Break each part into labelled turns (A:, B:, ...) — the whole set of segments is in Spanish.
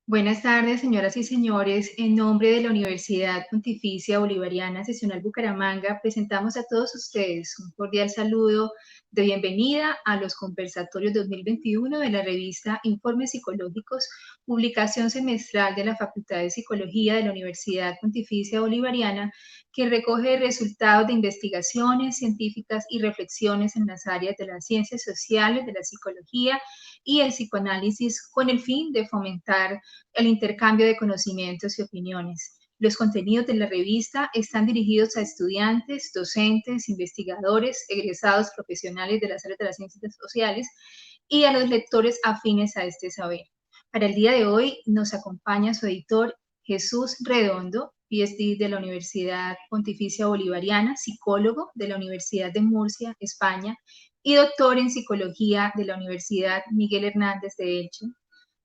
A: Buenas tardes, señoras y señores. En nombre de la Universidad Pontificia Bolivariana Seccional Bucaramanga, presentamos a todos ustedes un cordial saludo de bienvenida a los conversatorios 2021 de la revista Informes Psicológicos, publicación semestral de la Facultad de Psicología de la Universidad Pontificia Bolivariana, que recoge resultados de investigaciones científicas y reflexiones en las áreas de las ciencias sociales, de la psicología y el psicoanálisis, con el fin de fomentar el intercambio de conocimientos y opiniones. Los contenidos de la revista están dirigidos a estudiantes, docentes, investigadores, egresados profesionales de las áreas de las ciencias sociales y a los lectores afines a este saber. Para el día de hoy nos acompaña su editor Jesús Redondo, PhD de la Universidad Pontificia Bolivariana, psicólogo de la Universidad de Murcia, España, y doctor en psicología de la Universidad Miguel Hernández de Elche,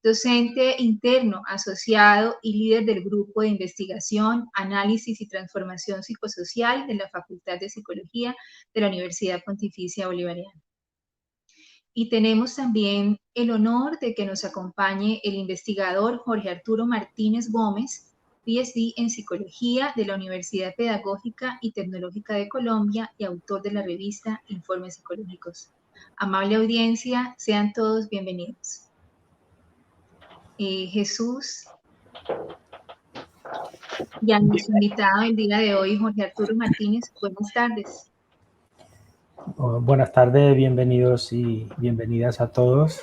A: docente interno, asociado y líder del grupo de investigación, análisis y transformación psicosocial de la Facultad de Psicología de la Universidad Pontificia Bolivariana. Y tenemos también el honor de que nos acompañe el investigador Jorge Arturo Martínez Gómez, PhD en Psicología de la Universidad Pedagógica y Tecnológica de Colombia y autor de la revista Informes Psicológicos. Amable audiencia, sean todos bienvenidos. Jesús, y a nuestro invitado el día de hoy, Jorge Arturo Martínez. Buenas tardes.
B: Buenas tardes, bienvenidos y bienvenidas a todos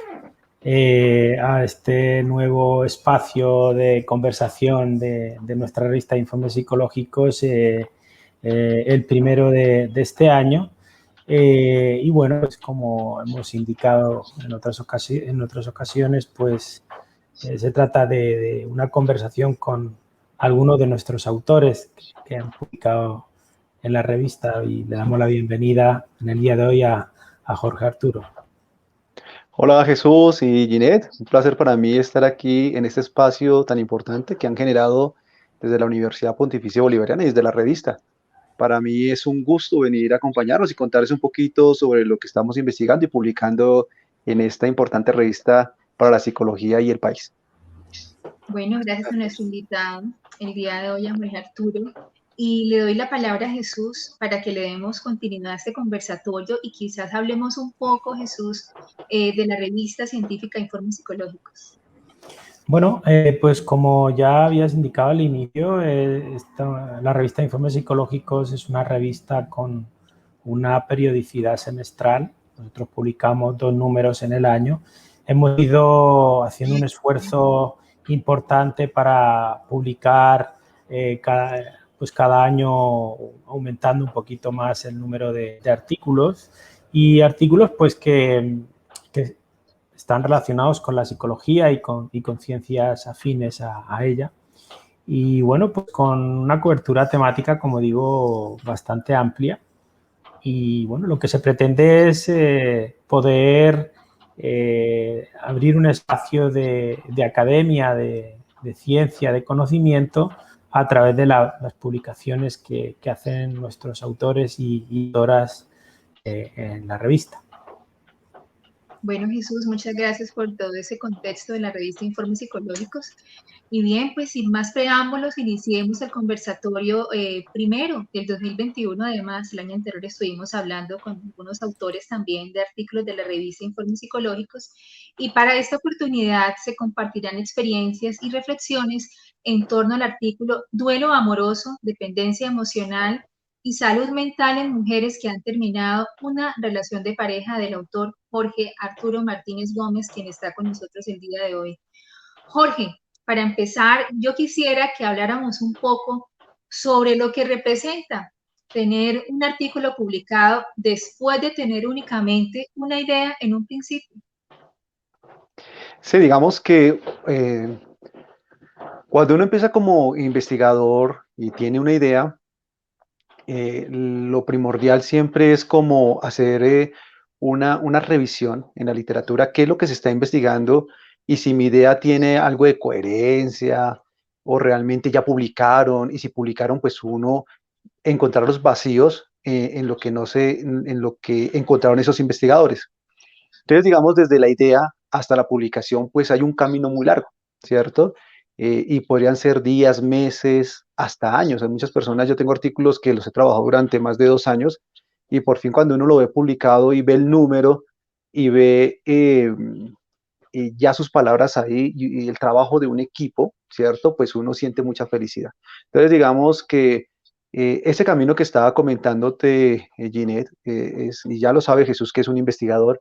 B: a este nuevo espacio de conversación de nuestra revista de Informes Psicológicos, el primero de este año. Y bueno, pues como hemos indicado en otras ocasiones, pues se trata de una conversación con algunos de nuestros autores que han publicado en la revista, y le damos la bienvenida en el día de hoy a Jorge Arturo.
C: Hola Jesús y Ginette, un placer para mí estar aquí en este espacio tan importante que han generado desde la Universidad Pontificia Bolivariana y desde la revista. Para mí es un gusto venir a acompañarnos y contarles un poquito sobre lo que estamos investigando y publicando en esta importante revista para la psicología y el país.
A: Bueno, gracias a nuestro invitado el día de hoy, a Jorge Arturo. Y le doy la palabra a Jesús para que le demos continuidad a este conversatorio y quizás hablemos un poco, Jesús, de la revista científica Informes Psicológicos.
B: Bueno, pues como ya habías indicado al inicio, la revista Informes Psicológicos es una revista con una periodicidad semestral. Nosotros publicamos 2 números en el año. Hemos ido haciendo un esfuerzo importante para publicar cada año, aumentando un poquito más el número de artículos, y artículos pues que están relacionados con la psicología y con ciencias afines a ella. Y bueno, pues con una cobertura temática, como digo, bastante amplia. Y bueno, lo que se pretende es poder abrir un espacio de academia, de ciencia, de conocimiento, a través de las publicaciones que hacen nuestros autores y autoras en la revista.
A: Bueno, Jesús, muchas gracias por todo ese contexto de la revista Informes Psicológicos. Y bien, pues sin más preámbulos, iniciemos el conversatorio primero del 2021. Además, el año anterior estuvimos hablando con algunos autores también de artículos de la revista Informes Psicológicos. Y para esta oportunidad se compartirán experiencias y reflexiones en torno al artículo Duelo amoroso, dependencia emocional y salud mental en mujeres que han terminado una relación de pareja, del autor Jorge Arturo Martínez Gómez, quien está con nosotros el día de hoy. Jorge, para empezar, yo quisiera que habláramos un poco sobre lo que representa tener un artículo publicado después de tener únicamente una idea en un principio.
C: Sí, digamos que cuando uno empieza como investigador y tiene una idea, lo primordial siempre es como hacer una revisión en la literatura, qué es lo que se está investigando y si mi idea tiene algo de coherencia o realmente ya publicaron, y si publicaron, pues uno encontrar los vacíos en lo que no sé, en lo que encontraron esos investigadores. Entonces, digamos, desde la idea hasta la publicación, pues hay un camino muy largo. ¿cierto? Y podrían ser días, meses, hasta años. Hay muchas personas, yo tengo artículos que los he trabajado durante más de 2 años y por fin cuando uno lo ve publicado y ve el número y ve ya sus palabras ahí y el trabajo de un equipo, ¿cierto? Pues uno siente mucha felicidad. Entonces, digamos que ese camino que estaba comentándote, Ginette, y ya lo sabe Jesús, que es un investigador,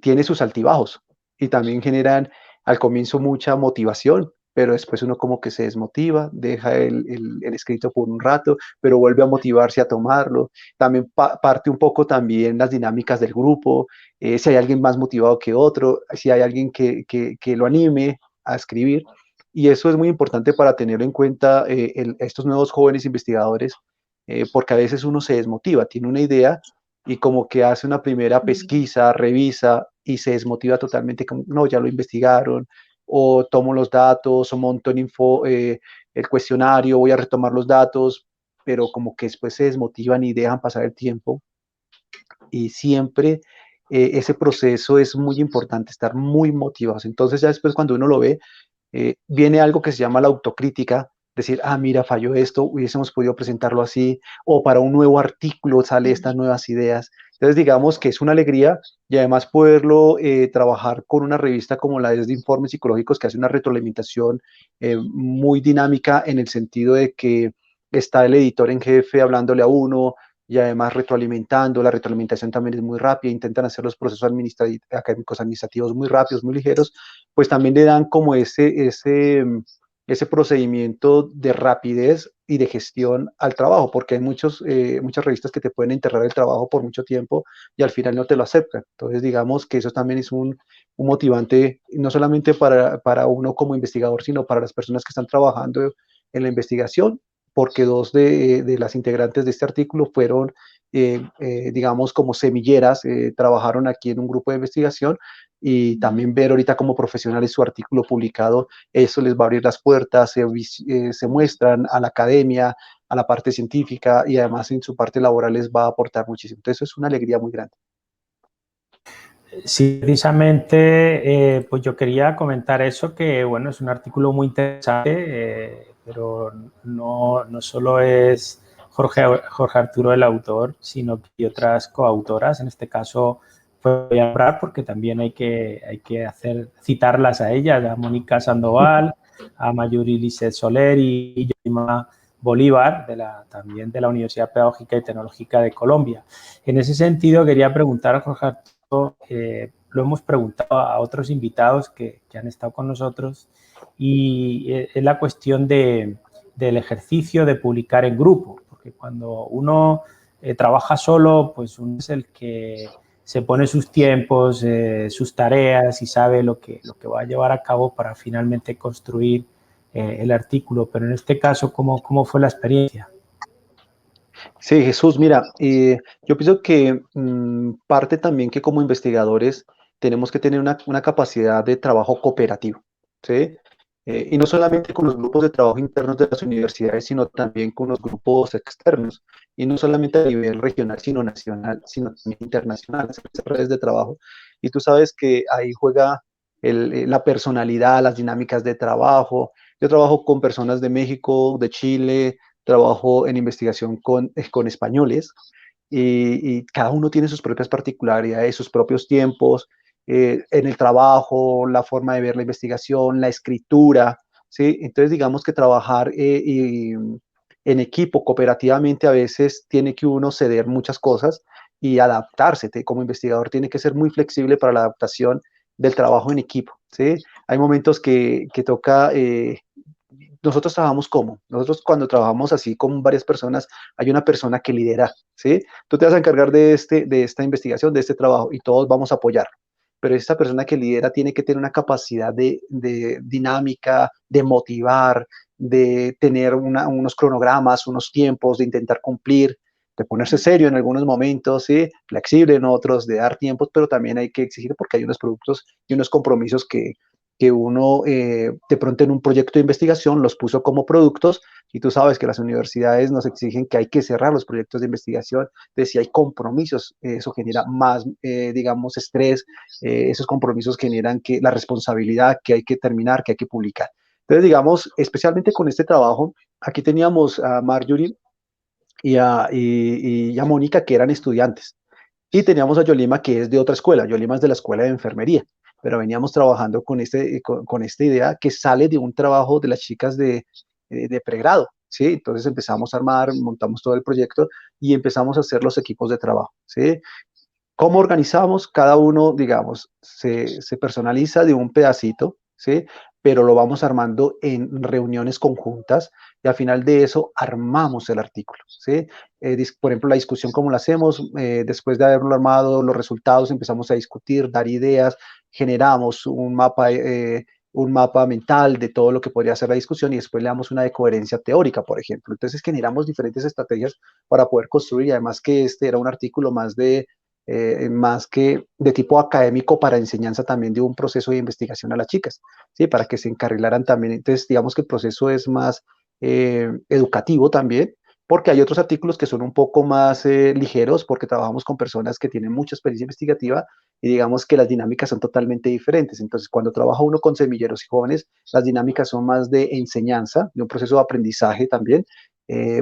C: tiene sus altibajos y también generan al comienzo mucha motivación, pero después uno como que se desmotiva, deja el escrito por un rato, pero vuelve a motivarse a tomarlo. También parte un poco también las dinámicas del grupo, si hay alguien más motivado que otro, si hay alguien que lo anime a escribir. Y eso es muy importante para tenerlo en cuenta estos nuevos jóvenes investigadores, porque a veces uno se desmotiva, tiene una idea y como que hace una primera pesquisa, revisa y se desmotiva totalmente, como, no, ya lo investigaron, o tomo los datos, o monto el cuestionario, voy a retomar los datos, pero como que después se desmotivan y dejan pasar el tiempo y siempre ese proceso es muy importante, estar muy motivados. Entonces ya después cuando uno lo ve, viene algo que se llama la autocrítica, decir, ah, mira, falló esto, hubiésemos podido presentarlo así, o para un nuevo artículo sale estas nuevas ideas. Entonces digamos que es una alegría y además poderlo trabajar con una revista como la es de Informes Psicológicos, que hace una retroalimentación muy dinámica en el sentido de que está el editor en jefe hablándole a uno, y además retroalimentando, la retroalimentación también es muy rápida, intentan hacer los procesos académicos administrativos muy rápidos, muy ligeros, pues también le dan como ese procedimiento de rapidez y de gestión al trabajo, porque hay muchas revistas que te pueden enterrar el trabajo por mucho tiempo y al final no te lo aceptan. Entonces, digamos que eso también es un motivante, no solamente para uno como investigador, sino para las personas que están trabajando en la investigación, porque dos de las integrantes de este artículo fueron, digamos, como semilleras, trabajaron aquí en un grupo de investigación y también ver ahorita como profesionales su artículo publicado, eso les va a abrir las puertas, se muestran a la academia, a la parte científica y además en su parte laboral les va a aportar muchísimo. Entonces eso es una alegría muy grande.
B: Sí, precisamente, pues yo quería comentar eso, que bueno, es un artículo muy interesante, pero no solo es Jorge Arturo el autor, sino que hay otras coautoras, en este caso pues voy a hablar porque también hay que citarlas a ellas, a Mónica Sandoval, a Mayuri Lisset Soler y Yoima Bolívar, también de la Universidad Pedagógica y Tecnológica de Colombia. En ese sentido, quería preguntar a Jorge Arturo, lo hemos preguntado a otros invitados que han estado con nosotros, y es la cuestión del ejercicio de publicar en grupo, porque cuando uno trabaja solo, pues uno es el que se pone sus tiempos, sus tareas y sabe lo que va a llevar a cabo para finalmente construir el artículo. Pero en este caso, ¿cómo fue la experiencia?
C: Sí, Jesús, mira, yo pienso que parte también que como investigadores tenemos que tener una capacidad de trabajo cooperativo, ¿sí? Y no solamente con los grupos de trabajo internos de las universidades, sino también con los grupos externos, y no solamente a nivel regional, sino nacional, sino también internacional, hacer esas redes de trabajo. Y tú sabes que ahí juega la personalidad, las dinámicas de trabajo. Yo trabajo con personas de México, de Chile, trabajo en investigación con españoles y cada uno tiene sus propias particularidades, sus propios tiempos en el trabajo, la forma de ver la investigación, la escritura, ¿sí? Entonces digamos que trabajar en equipo, cooperativamente, a veces tiene que uno ceder muchas cosas y adaptarse. Como investigador tiene que ser muy flexible para la adaptación del trabajo en equipo, ¿sí? Hay momentos que toca nosotros trabajamos como, nosotros cuando trabajamos así con varias personas, hay una persona que lidera, ¿sí? Tú te vas a encargar de esta investigación, de este trabajo y todos vamos a apoyar. Pero esta persona que lidera tiene que tener una capacidad de dinámica, de motivar, de tener unos cronogramas, unos tiempos, de intentar cumplir, de ponerse serio en algunos momentos, ¿sí? Flexible en otros, de dar tiempos, pero también hay que exigir porque hay unos productos y unos compromisos que uno de pronto en un proyecto de investigación los puso como productos, y tú sabes que las universidades nos exigen que hay que cerrar los proyectos de investigación, entonces si hay compromisos, eso genera más, digamos, estrés, esos compromisos generan que la responsabilidad que hay que terminar, que hay que publicar. Entonces, digamos, especialmente con este trabajo, aquí teníamos a Marjorie y a Mónica, que eran estudiantes. Y teníamos a Yolima, que es de otra escuela. Yolima es de la escuela de enfermería. Pero veníamos trabajando con esta idea que sale de un trabajo de las chicas de pregrado. ¿Sí? Entonces empezamos a armar, montamos todo el proyecto y empezamos a hacer los equipos de trabajo. ¿Sí? ¿Cómo organizamos? Cada uno, digamos, se personaliza de un pedacito, ¿sí? Pero lo vamos armando en reuniones conjuntas y al final de eso armamos el artículo, ¿sí? Por ejemplo, la discusión, ¿cómo la hacemos? Después de haberlo armado, los resultados, empezamos a discutir, dar ideas, generamos un mapa mental de todo lo que podría ser la discusión y después le damos una de coherencia teórica, por ejemplo. Entonces generamos diferentes estrategias para poder construir y además que este era un artículo más que de tipo académico para enseñanza también de un proceso de investigación a las chicas, ¿sí? Para que se encarrilaran también. Entonces, digamos que el proceso es más educativo también, porque hay otros artículos que son un poco más ligeros, porque trabajamos con personas que tienen mucha experiencia investigativa y digamos que las dinámicas son totalmente diferentes. Entonces, cuando trabaja uno con semilleros y jóvenes, las dinámicas son más de enseñanza, de un proceso de aprendizaje también,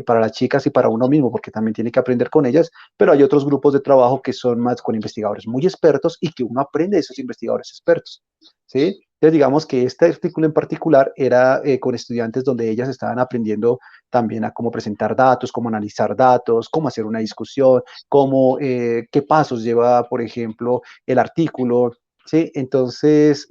C: para las chicas y para uno mismo, porque también tiene que aprender con ellas, pero hay otros grupos de trabajo que son más con investigadores muy expertos y que uno aprende de esos investigadores expertos, ¿sí? Entonces, digamos que este artículo en particular era con estudiantes donde ellas estaban aprendiendo también a cómo presentar datos, cómo analizar datos, cómo hacer una discusión, qué pasos lleva, por ejemplo, el artículo, ¿sí? Entonces,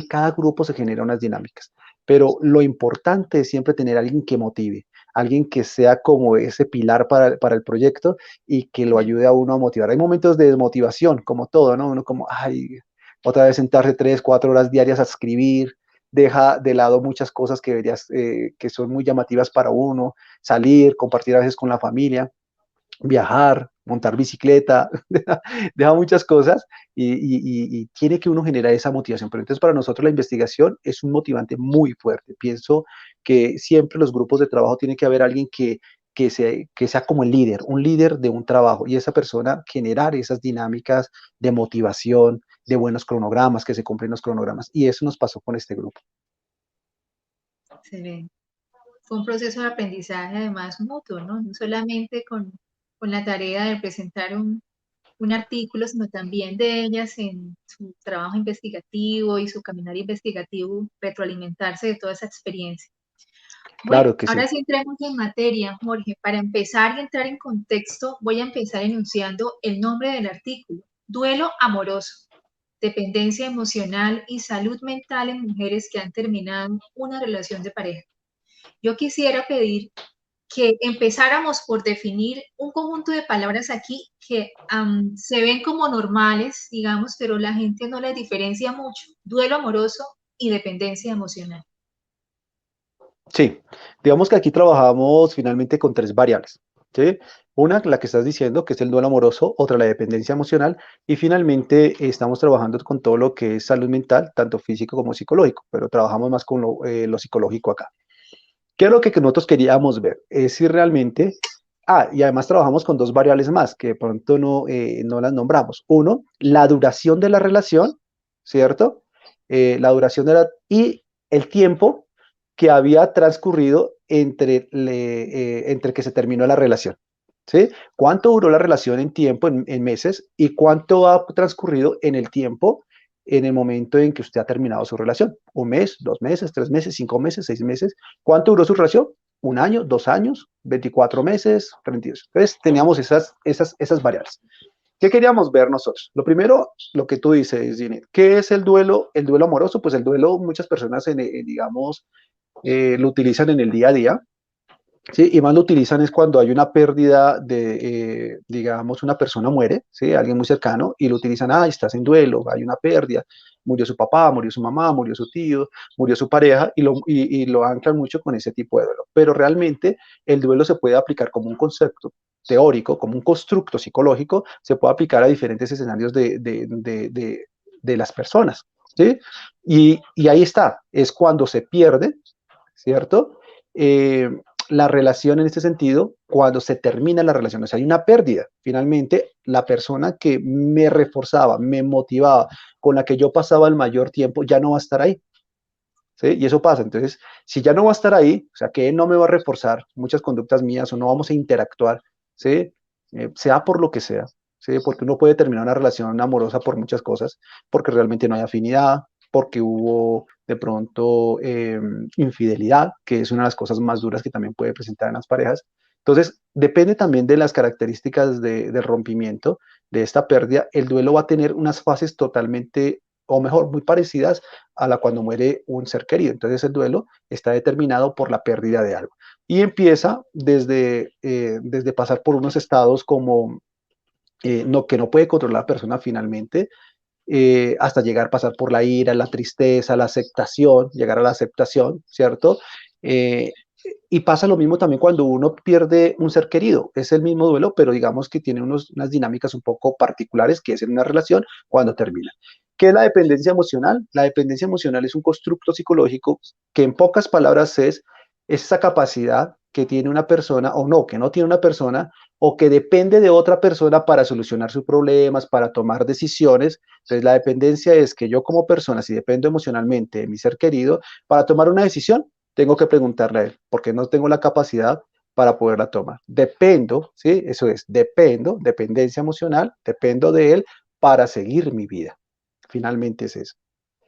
C: cada grupo se genera unas dinámicas, pero lo importante es siempre tener a alguien que motive, alguien que sea como ese pilar para el proyecto y que lo ayude a uno a motivar. Hay momentos de desmotivación, como todo, ¿no? Uno como, ay, otra vez sentarse 3, 4 horas diarias a escribir, deja de lado muchas cosas que son muy llamativas para uno, salir, compartir a veces con la familia, viajar, montar bicicleta, deja muchas cosas y tiene que uno generar esa motivación. Pero entonces para nosotros la investigación es un motivante muy fuerte. Pienso que siempre los grupos de trabajo tiene que haber alguien que sea como el líder, un líder de un trabajo y esa persona generar esas dinámicas de motivación, de buenos cronogramas, que se cumplen los cronogramas. Y eso nos pasó con este grupo.
A: Excelente. Fue un proceso de aprendizaje además mutuo, ¿no? No solamente con la tarea de presentar un artículo, sino también de ellas en su trabajo investigativo y su caminar investigativo, retroalimentarse de toda esa experiencia. Bueno,
C: Claro que sí.
A: ahora sí entremos en materia, Jorge. Para empezar y entrar en contexto, voy a empezar enunciando el nombre del artículo. Duelo amoroso, dependencia emocional y salud mental en mujeres que han terminado una relación de pareja. Yo quisiera pedir que empezáramos por definir un conjunto de palabras aquí que se ven como normales, digamos, pero la gente no les diferencia mucho. Duelo amoroso y dependencia emocional.
C: Sí, digamos que aquí trabajamos finalmente con 3 variables, ¿sí? Una, la que estás diciendo, que es el duelo amoroso, otra, la dependencia emocional, y finalmente estamos trabajando con todo lo que es salud mental, tanto físico como psicológico, pero trabajamos más con lo psicológico acá. ¿Qué es lo que nosotros queríamos ver? Es si realmente, y además trabajamos con 2 variables más, que de pronto no las nombramos. Uno, la duración de la relación, ¿cierto? La duración y el tiempo que había transcurrido entre que se terminó la relación, ¿sí? ¿Cuánto duró la relación en tiempo, en meses, y cuánto ha transcurrido en el tiempo en el momento en que usted ha terminado su relación? 1 mes, 2 meses, 3 meses, 5 meses, 6 meses. ¿Cuánto duró su relación? 1 año, 2 años, 24 meses, 32. Entonces teníamos esas variables. ¿Qué queríamos ver nosotros? Lo primero, lo que tú dices, Ginette, ¿qué es el duelo? El duelo amoroso, pues el duelo muchas personas, digamos, lo utilizan en el día a día, ¿sí? Y más lo utilizan es cuando hay una pérdida digamos, una persona muere, ¿sí? Alguien muy cercano, y lo utilizan, estás en duelo, hay una pérdida, murió su papá, murió su mamá, murió su tío, murió su pareja, y lo anclan mucho con ese tipo de duelo. Pero realmente el duelo se puede aplicar como un concepto teórico, como un constructo psicológico, se puede aplicar a diferentes escenarios de las personas. ¿sí? Y ahí está, es cuando se pierde, ¿cierto? La relación en este sentido, cuando se termina la relación, o sea, hay una pérdida. Finalmente, la persona que me reforzaba, me motivaba, con la que yo pasaba el mayor tiempo, ya no va a estar ahí. ¿Sí? Y eso pasa. Entonces, si ya no va a estar ahí, o sea, que él no me va a reforzar muchas conductas mías o no vamos a interactuar, ¿sí? Sea por lo que sea, ¿sí? Porque uno puede terminar una relación amorosa por muchas cosas, porque realmente no hay afinidad, porque hubo de pronto infidelidad, que es una de las cosas más duras que también puede presentar en las parejas. Entonces, depende también de las características del rompimiento, de esta pérdida. El duelo va a tener unas fases totalmente, o mejor, muy parecidas a la cuando muere un ser querido. Entonces el duelo está determinado por la pérdida de algo. Y empieza desde pasar por unos estados como que no puede controlar la persona finalmente, hasta llegar a pasar por la ira, la tristeza, la aceptación, llegar a la aceptación, ¿cierto? Eh, y pasa lo mismo también cuando uno pierde un ser querido. Es el mismo duelo, pero digamos que tiene unas dinámicas un poco particulares, que es en una relación cuando termina. ¿Qué es la dependencia emocional? La dependencia emocional es un constructo psicológico que en pocas palabras es esa capacidad que tiene una persona, o no, que no tiene una persona, o que depende de otra persona para solucionar sus problemas, para tomar decisiones. Entonces, la dependencia es que yo como persona, si dependo emocionalmente de mi ser querido, para tomar una decisión, tengo que preguntarle a él, porque no tengo la capacidad para poderla tomar. Dependo, ¿sí? Eso es, dependo, dependencia emocional, dependo de él para seguir mi vida. Finalmente es eso,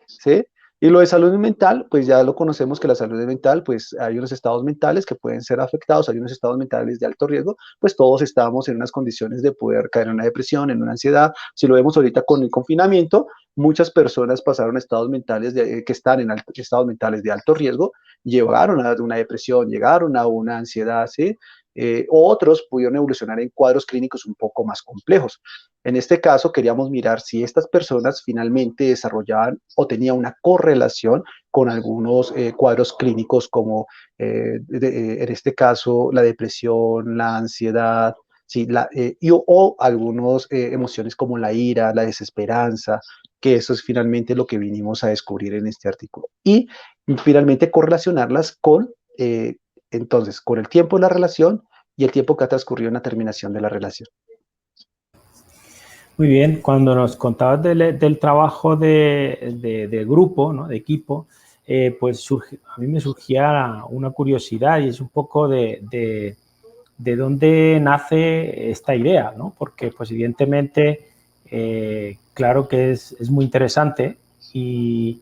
C: ¿sí? Y lo de salud mental, pues ya lo conocemos que la salud mental, pues hay unos estados mentales que pueden ser afectados, hay unos estados mentales de alto riesgo, pues todos estamos en unas condiciones de poder caer en una depresión, en una ansiedad. Si lo vemos ahorita con el confinamiento, muchas personas pasaron estados mentales que están en estados mentales de alto riesgo, llegaron a una depresión, llegaron a una ansiedad, ¿sí? Otros pudieron evolucionar en cuadros clínicos un poco más complejos. En este caso, queríamos mirar si estas personas finalmente desarrollaban o tenían una correlación con algunos cuadros clínicos como, en este caso, la depresión, la ansiedad, sí, o algunas emociones como la ira, la desesperanza, que eso es finalmente lo que vinimos a descubrir en este artículo. Y finalmente correlacionarlas entonces, con el tiempo de la relación y el tiempo que ha transcurrido en la terminación de la relación.
B: Muy bien, cuando nos contabas del trabajo de grupo, ¿no? De equipo, pues a mí me surgía una curiosidad y es un poco de dónde nace esta idea, ¿no? Porque pues evidentemente, claro que es muy interesante y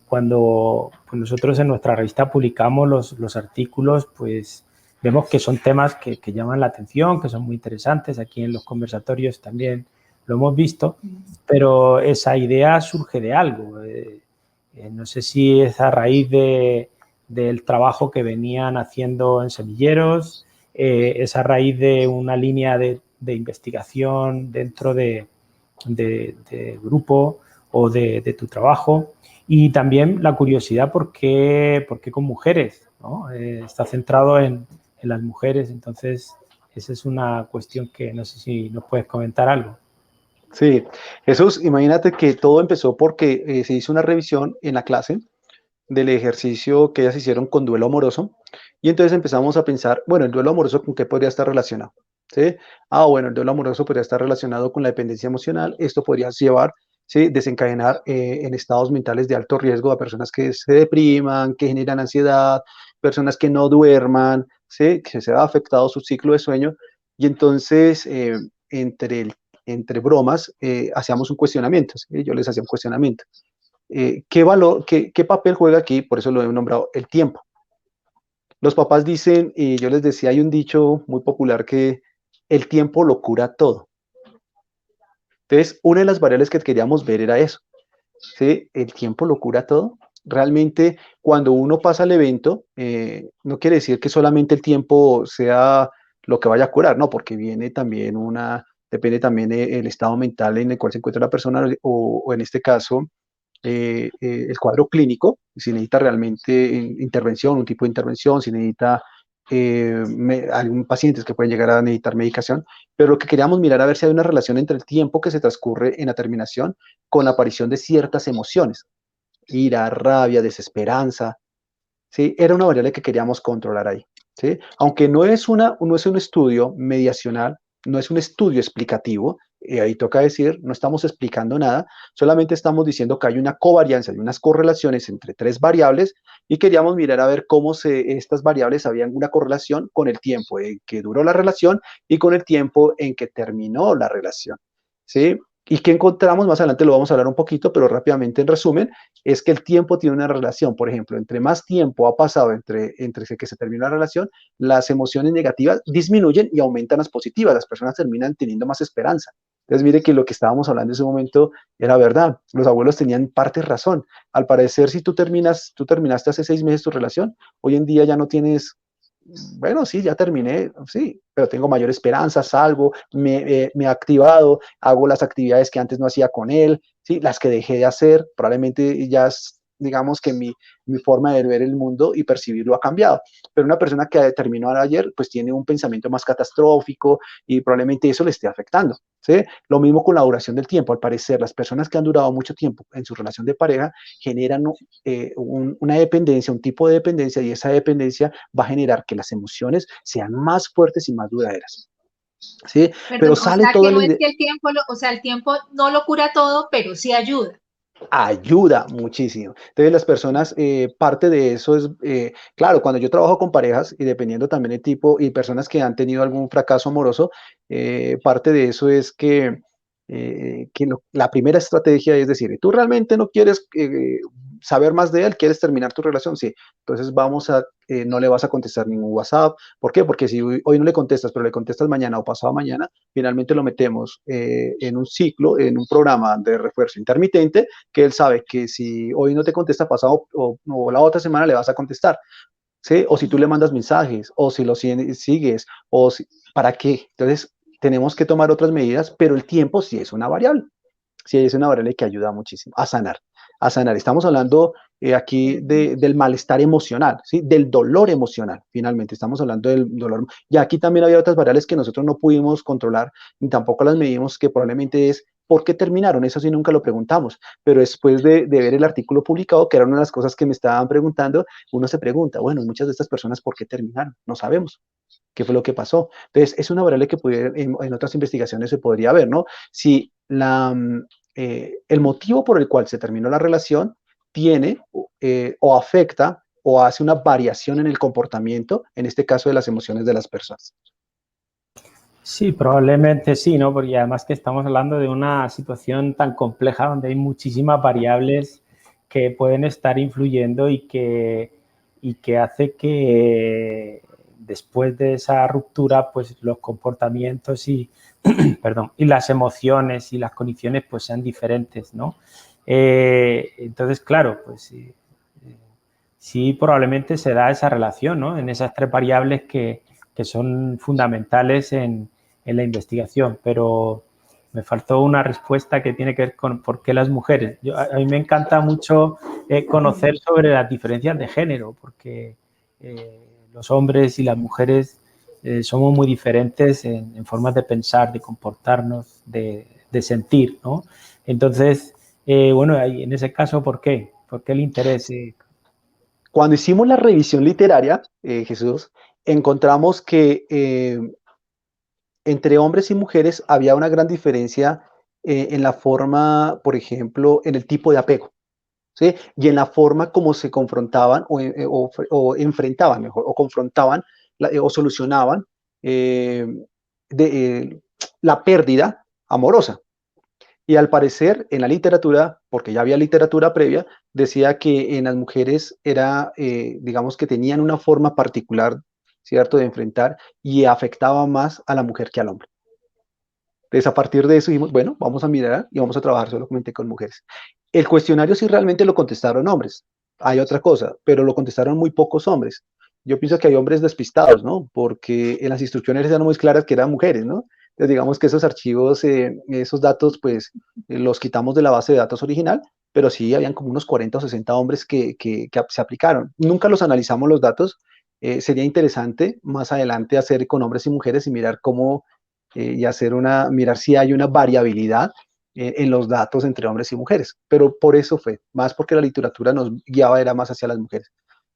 B: cuando pues nosotros en nuestra revista publicamos los artículos, pues vemos que son temas que llaman la atención, que son muy interesantes. Aquí en los conversatorios también lo hemos visto, pero esa idea surge de algo. No sé si es a raíz del trabajo que venían haciendo en semilleros, es a raíz de una línea de investigación dentro de grupo o de tu trabajo. Y también la curiosidad por qué con mujeres, ¿no? Está centrado en las mujeres, entonces esa es una cuestión que no sé si nos puedes comentar algo.
C: Sí, Jesús, imagínate que todo empezó porque se hizo una revisión en la clase del ejercicio que ellas hicieron con duelo amoroso y entonces empezamos a pensar, bueno, el duelo amoroso con qué podría estar relacionado, ¿sí? Bueno, el duelo amoroso podría estar relacionado con la dependencia emocional, esto podría llevar, ¿sí? Desencadenar en estados mentales de alto riesgo a personas que se depriman, que generan ansiedad, personas que no duerman, ¿sí? Que se ha afectado su ciclo de sueño y entonces entre el entre bromas, hacíamos un cuestionamiento, ¿sí? Yo les hacía un cuestionamiento. ¿Qué papel juega aquí? Por eso lo he nombrado el tiempo. Los papás dicen, y yo les decía, hay un dicho muy popular que el tiempo lo cura todo. Entonces, una de las variables que queríamos ver era eso, ¿sí? El tiempo lo cura todo. Realmente, cuando uno pasa el evento, no quiere decir que solamente el tiempo sea lo que vaya a curar, no, porque viene también depende también del estado mental en el cual se encuentra la persona, o en este caso, el cuadro clínico, si necesita realmente intervención, un tipo de intervención, si necesita algún pacientes que pueden llegar a necesitar medicación, pero lo que queríamos mirar a ver si hay una relación entre el tiempo que se transcurre en la terminación con la aparición de ciertas emociones. ira, rabia, desesperanza, ¿sí? Era una variable que queríamos controlar ahí, ¿sí? Aunque no es un estudio mediacional, no es un estudio explicativo, y ahí toca decir, no estamos explicando nada, solamente estamos diciendo que hay una covarianza, hay unas correlaciones entre tres variables y queríamos mirar a ver cómo estas variables habían una correlación con el tiempo en que duró la relación y con el tiempo en que terminó la relación, ¿sí? ¿Y qué encontramos? Más adelante lo vamos a hablar un poquito, pero rápidamente en resumen, es que el tiempo tiene una relación. Por ejemplo, entre más tiempo ha pasado entre que se termina la relación, las emociones negativas disminuyen y aumentan las positivas. Las personas terminan teniendo más esperanza. Entonces, mire que lo que estábamos hablando en ese momento era verdad. Los abuelos tenían parte razón. Al parecer, si tú terminaste hace 6 meses tu relación, hoy en día ya no tienes, bueno, sí, ya terminé, sí, pero tengo mayor esperanza, salgo, me he activado, hago las actividades que antes no hacía con él, sí, las que dejé de hacer, probablemente ya, digamos que mi forma de ver el mundo y percibirlo ha cambiado. Pero una persona que terminó ayer, pues tiene un pensamiento más catastrófico y probablemente eso le esté afectando, ¿sí? Lo mismo con la duración del tiempo. Al parecer, las personas que han durado mucho tiempo en su relación de pareja generan una dependencia, un tipo de dependencia, y esa dependencia va a generar que las emociones sean más fuertes y más duraderas. ¿Sí? Pero
A: Perdón, o
C: sale
A: sea
C: todo
A: que no
C: el,
A: es que el tiempo, o sea, el tiempo no lo cura todo, pero sí ayuda.
C: ayuda muchísimo. Entonces las personas, parte de eso es, claro, cuando yo trabajo con parejas y dependiendo también del tipo y personas que han tenido algún fracaso amoroso, parte de eso es que la primera estrategia es decir, ¿tú realmente no quieres saber más de él? ¿Quieres terminar tu relación? Sí. Entonces no le vas a contestar ningún WhatsApp. ¿Por qué? Porque si hoy no le contestas, pero le contestas mañana o pasado mañana, finalmente lo metemos en un ciclo, en un programa de refuerzo intermitente que él sabe que si hoy no te contesta pasado o la otra semana le vas a contestar, ¿sí? O si tú le mandas mensajes, o si lo sigues, ¿para qué? Entonces, tenemos que tomar otras medidas, pero el tiempo sí es una variable, sí es una variable que ayuda muchísimo a sanar, a sanar. Estamos hablando aquí del malestar emocional, ¿sí? Del dolor emocional, finalmente, estamos hablando del dolor. Y aquí también había otras variables que nosotros no pudimos controlar, ni tampoco las medimos, que probablemente es ¿por qué terminaron? Eso sí nunca lo preguntamos, pero después de ver el artículo publicado, que era una de las cosas que me estaban preguntando, uno se pregunta, bueno, muchas de estas personas, ¿por qué terminaron? No sabemos. ¿Qué fue lo que pasó? Entonces, es una variable que en otras investigaciones se podría ver, ¿no? Si el motivo por el cual se terminó la relación tiene o afecta o hace una variación en el comportamiento, en este caso de las emociones de las personas.
B: Sí, probablemente sí, ¿no? Porque además que estamos hablando de una situación tan compleja donde hay muchísimas variables que pueden estar influyendo y que hace que después de esa ruptura, pues los comportamientos perdón, y las emociones y las condiciones pues sean diferentes, ¿no? Entonces, claro, pues sí, probablemente se da esa relación, ¿no? En esas tres variables que son fundamentales en la investigación, pero me faltó una respuesta que tiene que ver con por qué las mujeres. A mí me encanta mucho conocer sobre las diferencias de género, porque los hombres y las mujeres somos muy diferentes en formas de pensar, de comportarnos, de sentir, ¿no? Entonces, bueno, en ese caso, ¿por qué? ¿Por qué el interés?
C: Cuando hicimos la revisión literaria, Jesús, encontramos que entre hombres y mujeres había una gran diferencia en la forma, por ejemplo, en el tipo de apego, ¿sí? Y en la forma como se confrontaban o enfrentaban, mejor, o confrontaban o solucionaban eh, de, la pérdida amorosa. Y al parecer, en la literatura, porque ya había literatura previa, decía que en las mujeres era, digamos que tenían una forma particular, ¿cierto?, de enfrentar y afectaba más a la mujer que al hombre. Entonces, a partir de eso dijimos, bueno, vamos a mirar y vamos a trabajar solamente con mujeres. El cuestionario sí realmente lo contestaron hombres. Hay otra cosa, pero lo contestaron muy pocos hombres. Yo pienso que hay hombres despistados, ¿no? Porque en las instrucciones eran muy claras que eran mujeres, ¿no? Entonces, digamos que esos archivos, esos datos, pues los quitamos de la base de datos original, pero sí habían como unos 40 o 60 hombres que se aplicaron. Nunca los analizamos los datos. Sería interesante más adelante hacer con hombres y mujeres y mirar cómo y mirar si hay una variabilidad, en los datos entre hombres y mujeres. Pero por eso fue, más porque la literatura nos guiaba era más hacia las mujeres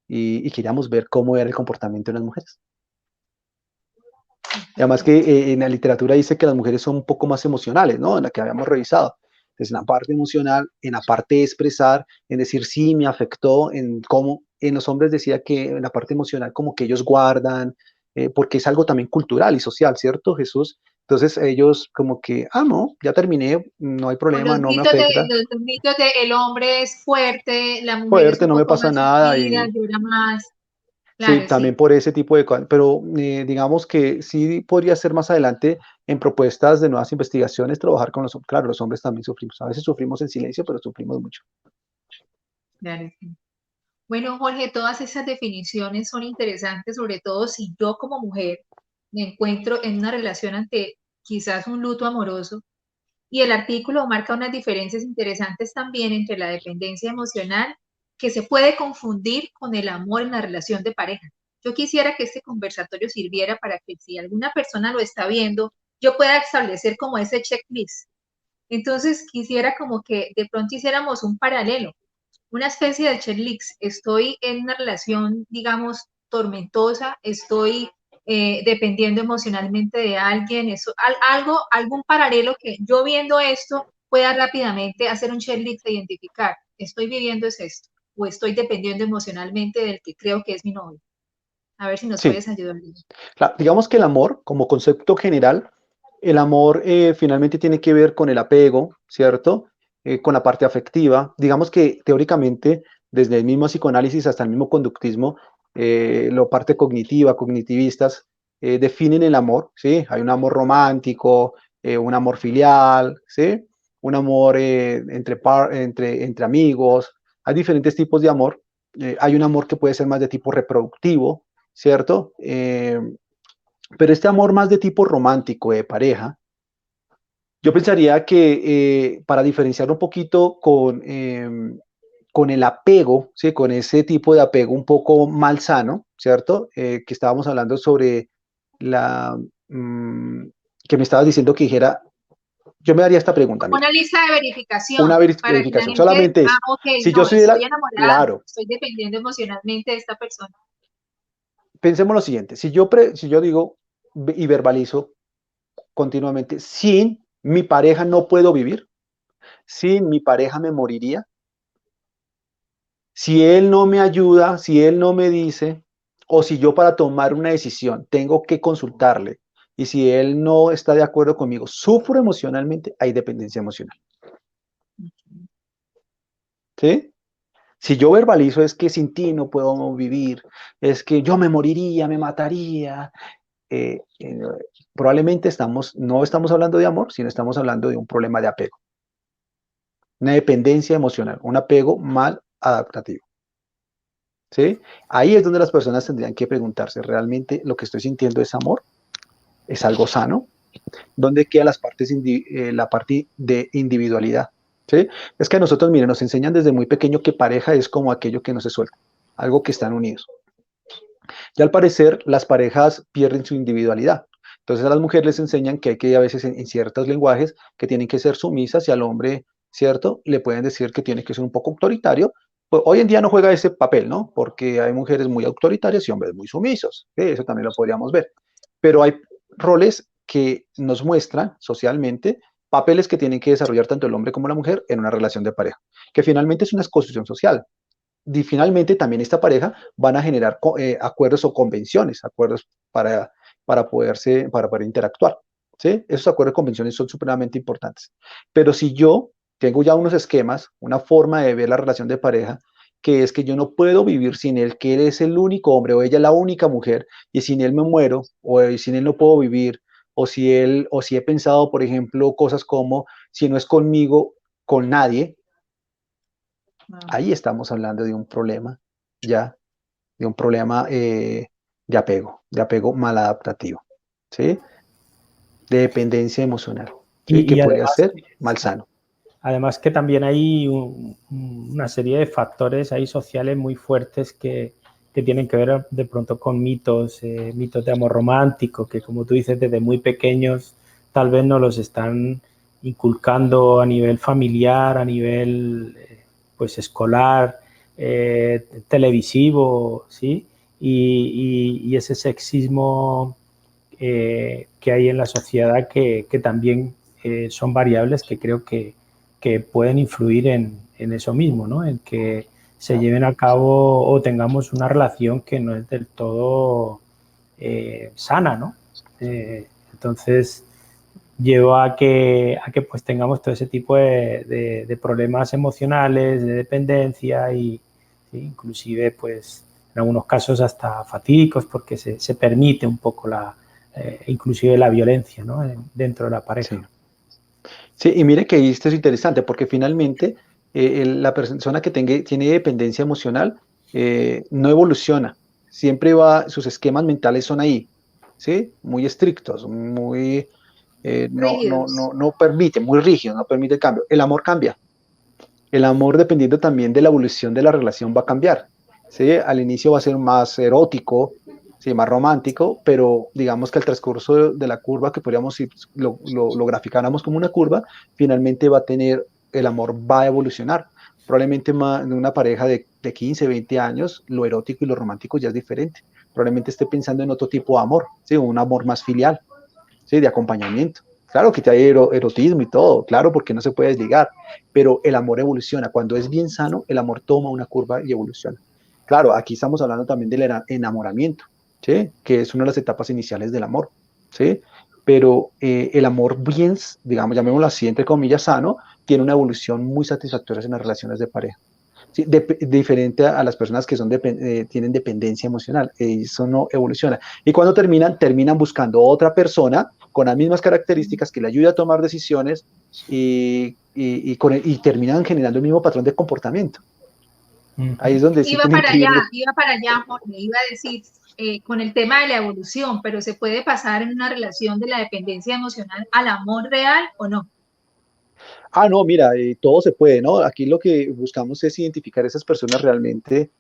C: y queríamos ver cómo era el comportamiento de las mujeres. Y además que en la literatura dice que las mujeres son un poco más emocionales, ¿no? En la que habíamos revisado. Entonces, en la parte emocional, en la parte de expresar, en decir sí, me afectó, en cómo, en los hombres decía que en la parte emocional como que ellos guardan, porque es algo también cultural y social, ¿cierto, Jesús? Entonces ellos como que, no, ya terminé, no hay
A: Con
C: problema, no me afecta,
A: los mitos de el hombre es fuerte, la mujer es
C: fuerte,
A: un
C: no me
A: poco
C: pasa
A: más
C: nada
A: sufrida,
C: y
A: llora más.
C: sí,
A: Claro,
C: también
A: sí.
C: por ese tipo de cosas, pero digamos que sí podría ser más adelante en propuestas de nuevas investigaciones trabajar con los hombres. Claro, los hombres también sufrimos, a veces sufrimos en silencio, pero sufrimos mucho.
A: Claro, sí. Bueno, Jorge, todas esas definiciones son interesantes, sobre todo si yo como mujer me encuentro en una relación ante quizás un luto amoroso. Y el artículo marca unas diferencias interesantes también entre la dependencia emocional que se puede confundir con el amor en la relación de pareja. Yo quisiera que este conversatorio sirviera para que si alguna persona lo está viendo, yo pueda establecer como ese checklist. Entonces quisiera como que de pronto hiciéramos un paralelo, una especie de checklist. Estoy en una relación, digamos, tormentosa, estoy dependiendo emocionalmente de alguien, eso, algún paralelo que yo viendo esto pueda rápidamente hacer un checklist e identificar, estoy viviendo es esto, o estoy dependiendo emocionalmente del que creo que es mi novio. A ver si nos
C: Sí,
A: puedes ayudar.
C: digamos que el amor, como concepto general, el amor finalmente tiene que ver con el apego, ¿cierto? Con la parte afectiva. Digamos que teóricamente, desde el mismo psicoanálisis hasta el mismo conductismo, la parte cognitiva, cognitivistas, definen el amor, ¿sí? Hay un amor romántico, un amor filial, ¿sí? Un amor entre amigos. Hay diferentes tipos de amor. Hay un amor que puede ser más de tipo reproductivo, ¿cierto? Pero este amor más de tipo romántico, de pareja, yo pensaría que para diferenciar un poquito con el apego, ¿sí? Con ese tipo de apego un poco malsano, ¿cierto? Que estábamos hablando sobre la... mm, que me estabas diciendo que dijera, yo me daría esta pregunta, mira,
A: Una lista de
C: una
A: verificación para que la
C: verificación,
A: gente,
C: solamente eso.
A: ok,
C: Si yo
A: no,
C: soy de
A: estoy
C: la...
A: enamorada,
C: Claro,
A: estoy dependiendo emocionalmente de esta persona.
C: pensemos lo siguiente, si yo digo y verbalizo continuamente, sin mi pareja no puedo vivir, sin mi pareja me moriría, si él no me ayuda, si él no me dice, o si yo para tomar una decisión tengo que consultarle, y si él no está de acuerdo conmigo, sufro emocionalmente, hay dependencia emocional. ¿Sí? Si yo verbalizo es que sin ti no puedo vivir, es que yo me moriría, me mataría, eh, eh, probablemente no estamos hablando de amor, sino estamos hablando de un problema de apego, una dependencia emocional, un apego mal adaptativo. ¿Sí? Ahí es donde las personas tendrían que preguntarse, ¿realmente lo que estoy sintiendo es amor? ¿Es algo sano? ¿Dónde queda la parte de individualidad? ¿Sí? Es que a nosotros, miren, nos enseñan desde muy pequeño que pareja es como aquello que no se suelta, algo que están unidos. Y al parecer, las parejas pierden su individualidad. Entonces a las mujeres les enseñan que hay que a veces en ciertos lenguajes que tienen que ser sumisas y al hombre, ¿cierto? Le pueden decir que tiene que ser un poco autoritario. Pues hoy en día no juega ese papel, ¿no? Porque hay mujeres muy autoritarias y hombres muy sumisos. ¿Sí? Eso también lo podríamos ver. Pero hay roles que nos muestran socialmente papeles que tienen que desarrollar tanto el hombre como la mujer en una relación de pareja, que finalmente es una construcción social. Y finalmente también esta pareja van a generar acuerdos o convenciones, acuerdos para poder interactuar. ¿Sí? Esos acuerdos y convenciones son supremamente importantes. Pero si yo tengo ya unos esquemas, una forma de ver la relación de pareja, que es que yo no puedo vivir sin él, que él es el único hombre o ella la única mujer, y sin él me muero, o sin él no puedo vivir, o si he pensado, por ejemplo, cosas como, si no es conmigo, con nadie,
A: Wow.
C: ahí estamos hablando de un problema, ya, de un problema de apego maladaptativo, ¿sí? De dependencia emocional, ¿sí? Que
B: Y
C: podría
B: además,
C: ser malsano.
B: además que también hay una serie de factores ahí sociales muy fuertes que tienen que ver de pronto con mitos, mitos de amor romántico, que como tú dices, desde muy pequeños tal vez no los están inculcando a nivel familiar, a nivel pues escolar, televisivo, ¿sí? Y ese sexismo que hay en la sociedad que también son variables que creo que pueden influir en eso mismo, ¿no? En que se lleven a cabo o tengamos una relación que no es del todo sana, ¿no? Entonces lleva a que pues tengamos todo ese tipo de problemas emocionales, de dependencia y ¿sí? Inclusive pues en algunos casos hasta fatídicos porque se permite un poco inclusive la violencia, ¿no? Dentro de la pareja.
C: Sí. Sí, y mire que esto es interesante porque finalmente la persona que tiene dependencia emocional no evoluciona, siempre va, sus esquemas mentales son ahí, ¿sí? Muy estrictos, muy,
A: Rígidos.
C: no permite, muy rígidos, no permite el cambio. El amor cambia, el amor dependiendo también de la evolución de la relación va a cambiar, ¿sí? Al inicio va a ser más erótico, sí, más romántico, pero digamos que al transcurso de la curva, que podríamos, si lo graficáramos como una curva, finalmente va a tener, el amor va a evolucionar. Probablemente en una pareja de 15, 20 años, lo erótico y lo romántico ya es diferente. Probablemente esté pensando en otro tipo de amor, ¿sí? Un amor más filial, ¿sí? De acompañamiento. Claro que hay erotismo y todo, claro, porque no se puede desligar, pero el amor evoluciona. Cuando es bien sano, el amor toma una curva y evoluciona. Claro, aquí estamos hablando también del enamoramiento, ¿sí? Que es una de las etapas iniciales del amor, ¿sí? Pero el amor bien, digamos, llamémoslo así, entre comillas, sano, tiene una evolución muy satisfactoria en las relaciones de pareja. Sí, diferente a las personas que tienen dependencia emocional. Eso no evoluciona. Y cuando terminan buscando otra persona con las mismas características que le ayude a tomar decisiones y terminan generando el mismo patrón de comportamiento. Ahí es donde sí tienen que ir.
A: Iba para allá, Jorge, iba a decir, con el tema de la evolución, pero ¿se puede pasar en una relación de la dependencia emocional al amor real o no?
C: Ah, no, mira, todo se puede, ¿no? Aquí lo que buscamos es identificar a esas personas realmente.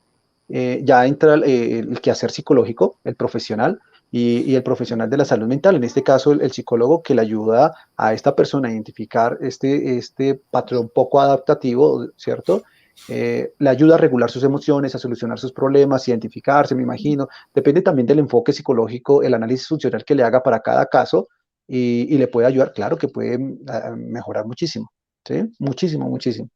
C: Ya entra el quehacer psicológico, el profesional y el profesional de la salud mental, en este caso el psicólogo que le ayuda a esta persona a identificar este patrón poco adaptativo, ¿cierto? Le ayuda a regular sus emociones, a solucionar sus problemas, identificarse, me imagino. Depende también del enfoque psicológico, el análisis funcional que le haga para cada caso y le puede ayudar, claro que puede mejorar muchísimo, ¿sí? Muchísimo, muchísimo.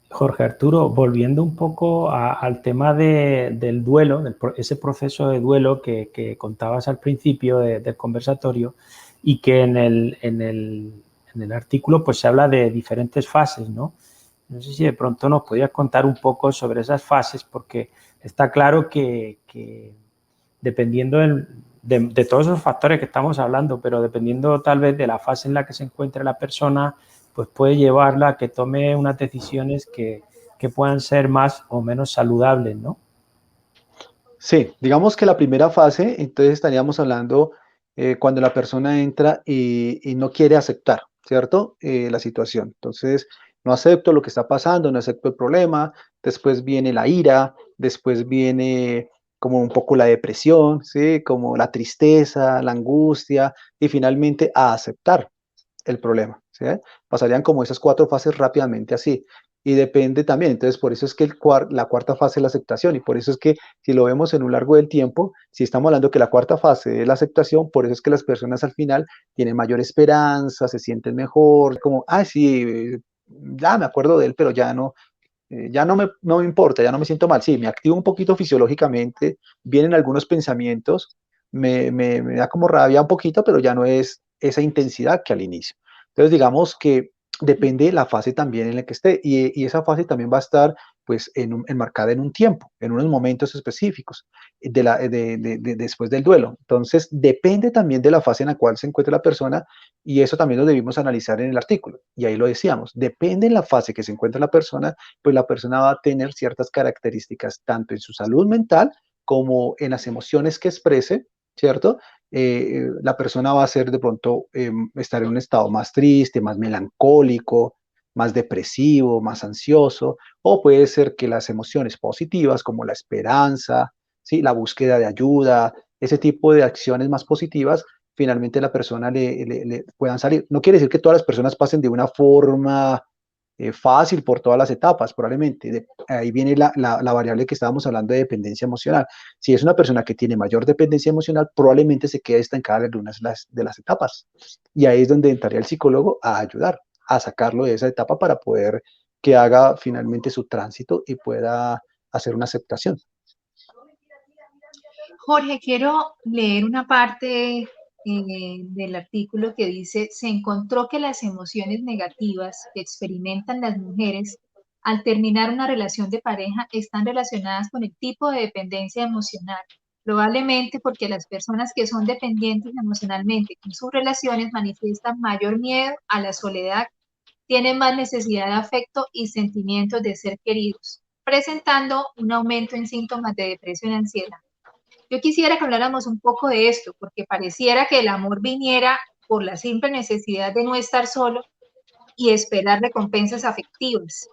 B: Jorge Arturo, volviendo un poco al tema del duelo, ese proceso de duelo que contabas al principio del conversatorio y que en el artículo pues se habla de diferentes fases, ¿no? No sé si de pronto nos podías contar un poco sobre esas fases porque está claro que dependiendo de todos esos factores que estamos hablando, pero dependiendo tal vez de la fase en la que se encuentre la persona, pues puede llevarla a que tome unas decisiones que puedan ser más o menos saludables, ¿no?
C: Sí, digamos que la primera fase, entonces estaríamos hablando cuando la persona entra y no quiere aceptar, ¿cierto? La situación. Entonces, no acepto lo que está pasando, no acepto el problema, después viene la ira, después viene como un poco la depresión, ¿sí? Como la tristeza, la angustia y finalmente a aceptar el problema, ¿sí? Pasarían como esas cuatro fases rápidamente así. Y depende también, entonces por eso es que la cuarta fase es la aceptación y por eso es que si lo vemos en un largo del tiempo, si estamos hablando que la cuarta fase es la aceptación, por eso es que las personas al final tienen mayor esperanza, se sienten mejor, como, ah, sí, ya me acuerdo de él, pero ya no, ya no me importa, ya no me siento mal, sí, me activo un poquito fisiológicamente, vienen algunos pensamientos, me da como rabia un poquito, pero ya no es esa intensidad que al inicio. Entonces, digamos que depende de la fase también en la que esté y esa fase también va a estar pues enmarcada en un tiempo, en unos momentos específicos después del duelo. Entonces, depende también de la fase en la cual se encuentra la persona y eso también lo debimos analizar en el artículo. Y ahí lo decíamos, depende de la fase que se encuentra la persona, pues la persona va a tener ciertas características tanto en su salud mental como en las emociones que exprese, ¿cierto? La persona va a ser de pronto estar en un estado más triste, más melancólico, más depresivo, más ansioso, o puede ser que las emociones positivas como la esperanza, ¿sí? La búsqueda de ayuda, ese tipo de acciones más positivas finalmente la persona le puedan salir. No quiere decir que todas las personas pasen de una forma fácil por todas las etapas, probablemente. Ahí viene la variable que estábamos hablando de dependencia emocional. Si es una persona que tiene mayor dependencia emocional, probablemente se quede estancada en algunas de las etapas. Y ahí es donde entraría el psicólogo a ayudar, a sacarlo de esa etapa para poder que haga finalmente su tránsito y pueda hacer una aceptación.
A: Jorge, quiero leer una parte del artículo que dice, se encontró que las emociones negativas que experimentan las mujeres al terminar una relación de pareja están relacionadas con el tipo de dependencia emocional, probablemente porque las personas que son dependientes emocionalmente en sus relaciones manifiestan mayor miedo a la soledad, tienen más necesidad de afecto y sentimientos de ser queridos, presentando un aumento en síntomas de depresión y ansiedad. Yo quisiera que habláramos un poco de esto, porque pareciera que el amor viniera por la simple necesidad de no estar solo y esperar recompensas afectivas.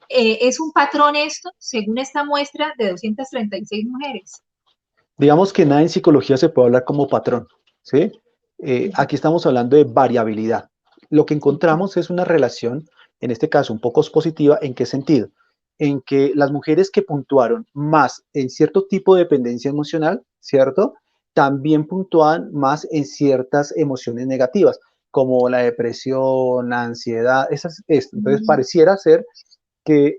A: ¿Es un patrón esto, según esta muestra de 236 mujeres?
C: Digamos que nada en psicología se puede hablar como patrón, ¿sí? Aquí estamos hablando de variabilidad. Lo que encontramos es una relación, en este caso un poco positiva. ¿En qué sentido? En que las mujeres que puntuaron más en cierto tipo de dependencia emocional, ¿cierto? También puntúan más en ciertas emociones negativas, como la depresión, la ansiedad, esto. Entonces pareciera ser que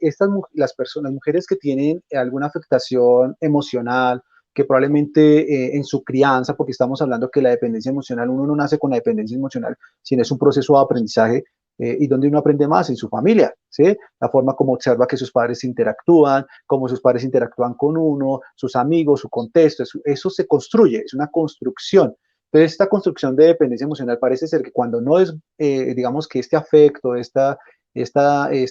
C: las personas, mujeres que tienen alguna afectación emocional, que probablemente en su crianza, porque estamos hablando que la dependencia emocional, uno no nace con la dependencia emocional, sino es un proceso de aprendizaje, y donde uno aprende más en su familia, ¿sí? La forma como observa que sus padres interactúan, cómo sus padres interactúan con uno, sus amigos, su contexto, eso se construye, es una construcción. Entonces, esta construcción de dependencia emocional parece ser que cuando no es, digamos que este afecto, esta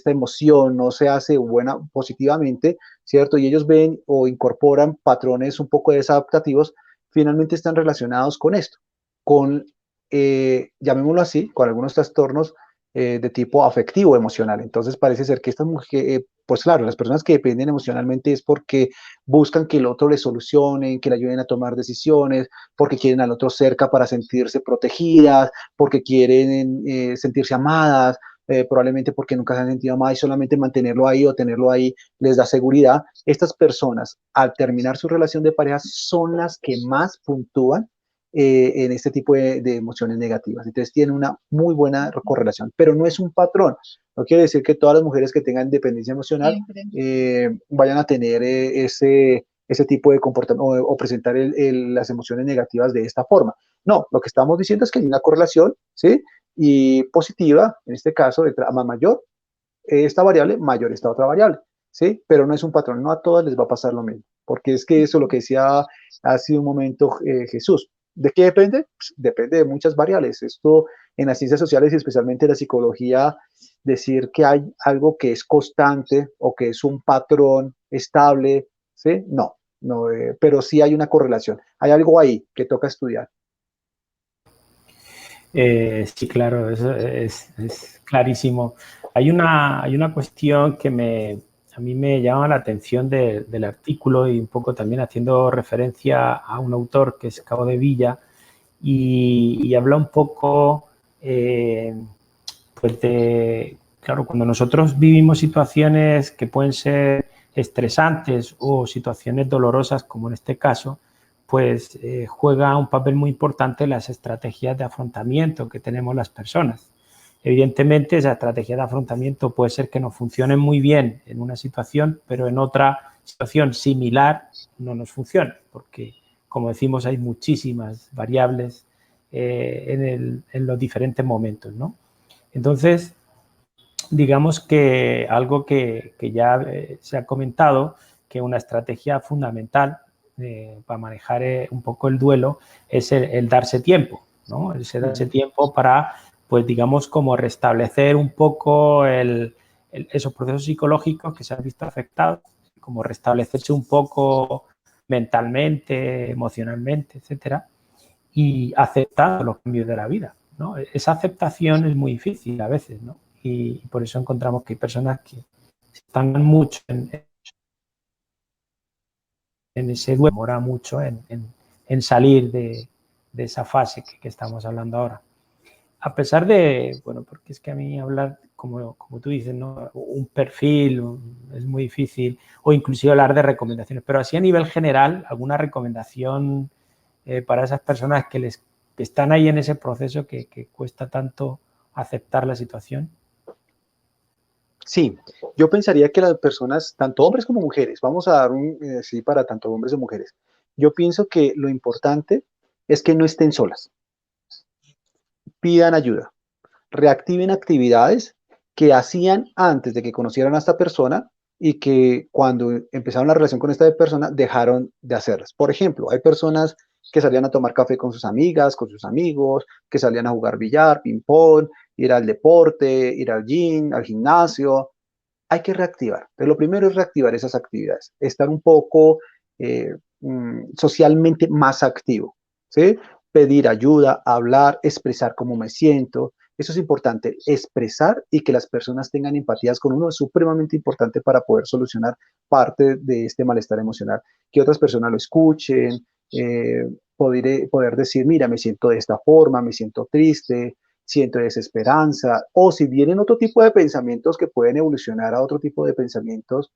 C: emoción no se hace buena positivamente, ¿cierto? Y ellos ven o incorporan patrones un poco desadaptativos, finalmente están relacionados con esto, con, llamémoslo así, con algunos trastornos de tipo afectivo emocional. Entonces parece ser que estas mujeres, pues claro, las personas que dependen emocionalmente es porque buscan que el otro les solucione, que le ayuden a tomar decisiones, porque quieren al otro cerca para sentirse protegidas, porque quieren sentirse amadas, probablemente porque nunca se han sentido amadas y solamente mantenerlo ahí o tenerlo ahí les da seguridad. Estas personas, al terminar su relación de pareja, son las que más puntúan en este tipo de emociones negativas. Entonces tienen una muy buena correlación, pero no es un patrón. No quiere decir que todas las mujeres que tengan dependencia emocional
A: Siempre.
C: vayan a tener ese tipo de comportamiento o presentar las emociones negativas de esta forma. No, lo que estamos diciendo es que hay una correlación, ¿sí? Y positiva, en este caso, a mayor esta variable, mayor esta otra variable, ¿sí? Pero no es un patrón, no a todas les va a pasar lo mismo, porque es que eso es lo que decía hace un momento Jesús. ¿De qué depende? Pues depende de muchas variables. Esto en las ciencias sociales y especialmente en la psicología, decir que hay algo que es constante o que es un patrón estable, ¿sí? No, no, pero sí hay una correlación. Hay algo ahí que toca estudiar.
B: Sí, claro, eso es clarísimo. Hay una cuestión que a mí me llama la atención del artículo y un poco también haciendo referencia a un autor que es Cabo de Villa y habla un poco pues claro, cuando nosotros vivimos situaciones que pueden ser estresantes o situaciones dolorosas, como en este caso, pues juega un papel muy importante las estrategias de afrontamiento que tenemos las personas. Evidentemente, esa estrategia de afrontamiento puede ser que nos funcione muy bien en una situación, pero en otra situación similar no nos funciona, porque, como decimos, hay muchísimas variables en los diferentes momentos, ¿no? Entonces, digamos que algo que ya se ha comentado, que una estrategia fundamental para manejar un poco el duelo es el darse tiempo, ¿no? El darse tiempo para, pues digamos, como restablecer un poco esos procesos psicológicos que se han visto afectados, como restablecerse un poco mentalmente, emocionalmente, etcétera, y aceptar los cambios de la vida, ¿no? Esa aceptación es muy difícil a veces, ¿no? Y por eso encontramos que hay personas que están mucho en ese duelo, demora mucho en salir de esa fase que estamos hablando ahora. A pesar de, bueno, porque es que a mí hablar, como tú dices, ¿no? Un perfil es muy difícil, o inclusive hablar de recomendaciones, pero así a nivel general, ¿alguna recomendación para esas personas que están ahí en ese proceso que cuesta tanto aceptar la situación?
C: Sí, yo pensaría que las personas, tanto hombres como mujeres, vamos a dar un sí para tanto hombres como mujeres. Yo pienso que lo importante es que no estén solas, pidan ayuda, reactiven actividades que hacían antes de que conocieran a esta persona y que cuando empezaron la relación con esta persona dejaron de hacerlas. Por ejemplo, hay personas que salían a tomar café con sus amigas, con sus amigos, que salían a jugar billar, ping pong, ir al deporte, ir al gym, al gimnasio. Hay que reactivar. Pero lo primero es reactivar esas actividades, estar un poco socialmente más activo, ¿sí? Pedir ayuda, hablar, expresar cómo me siento. Eso es importante, expresar y que las personas tengan empatías con uno es supremamente importante para poder solucionar parte de este malestar emocional. Que otras personas lo escuchen, poder decir, mira, me siento de esta forma, me siento triste, siento desesperanza, o si vienen otro tipo de pensamientos que pueden evolucionar a otro tipo de pensamientos,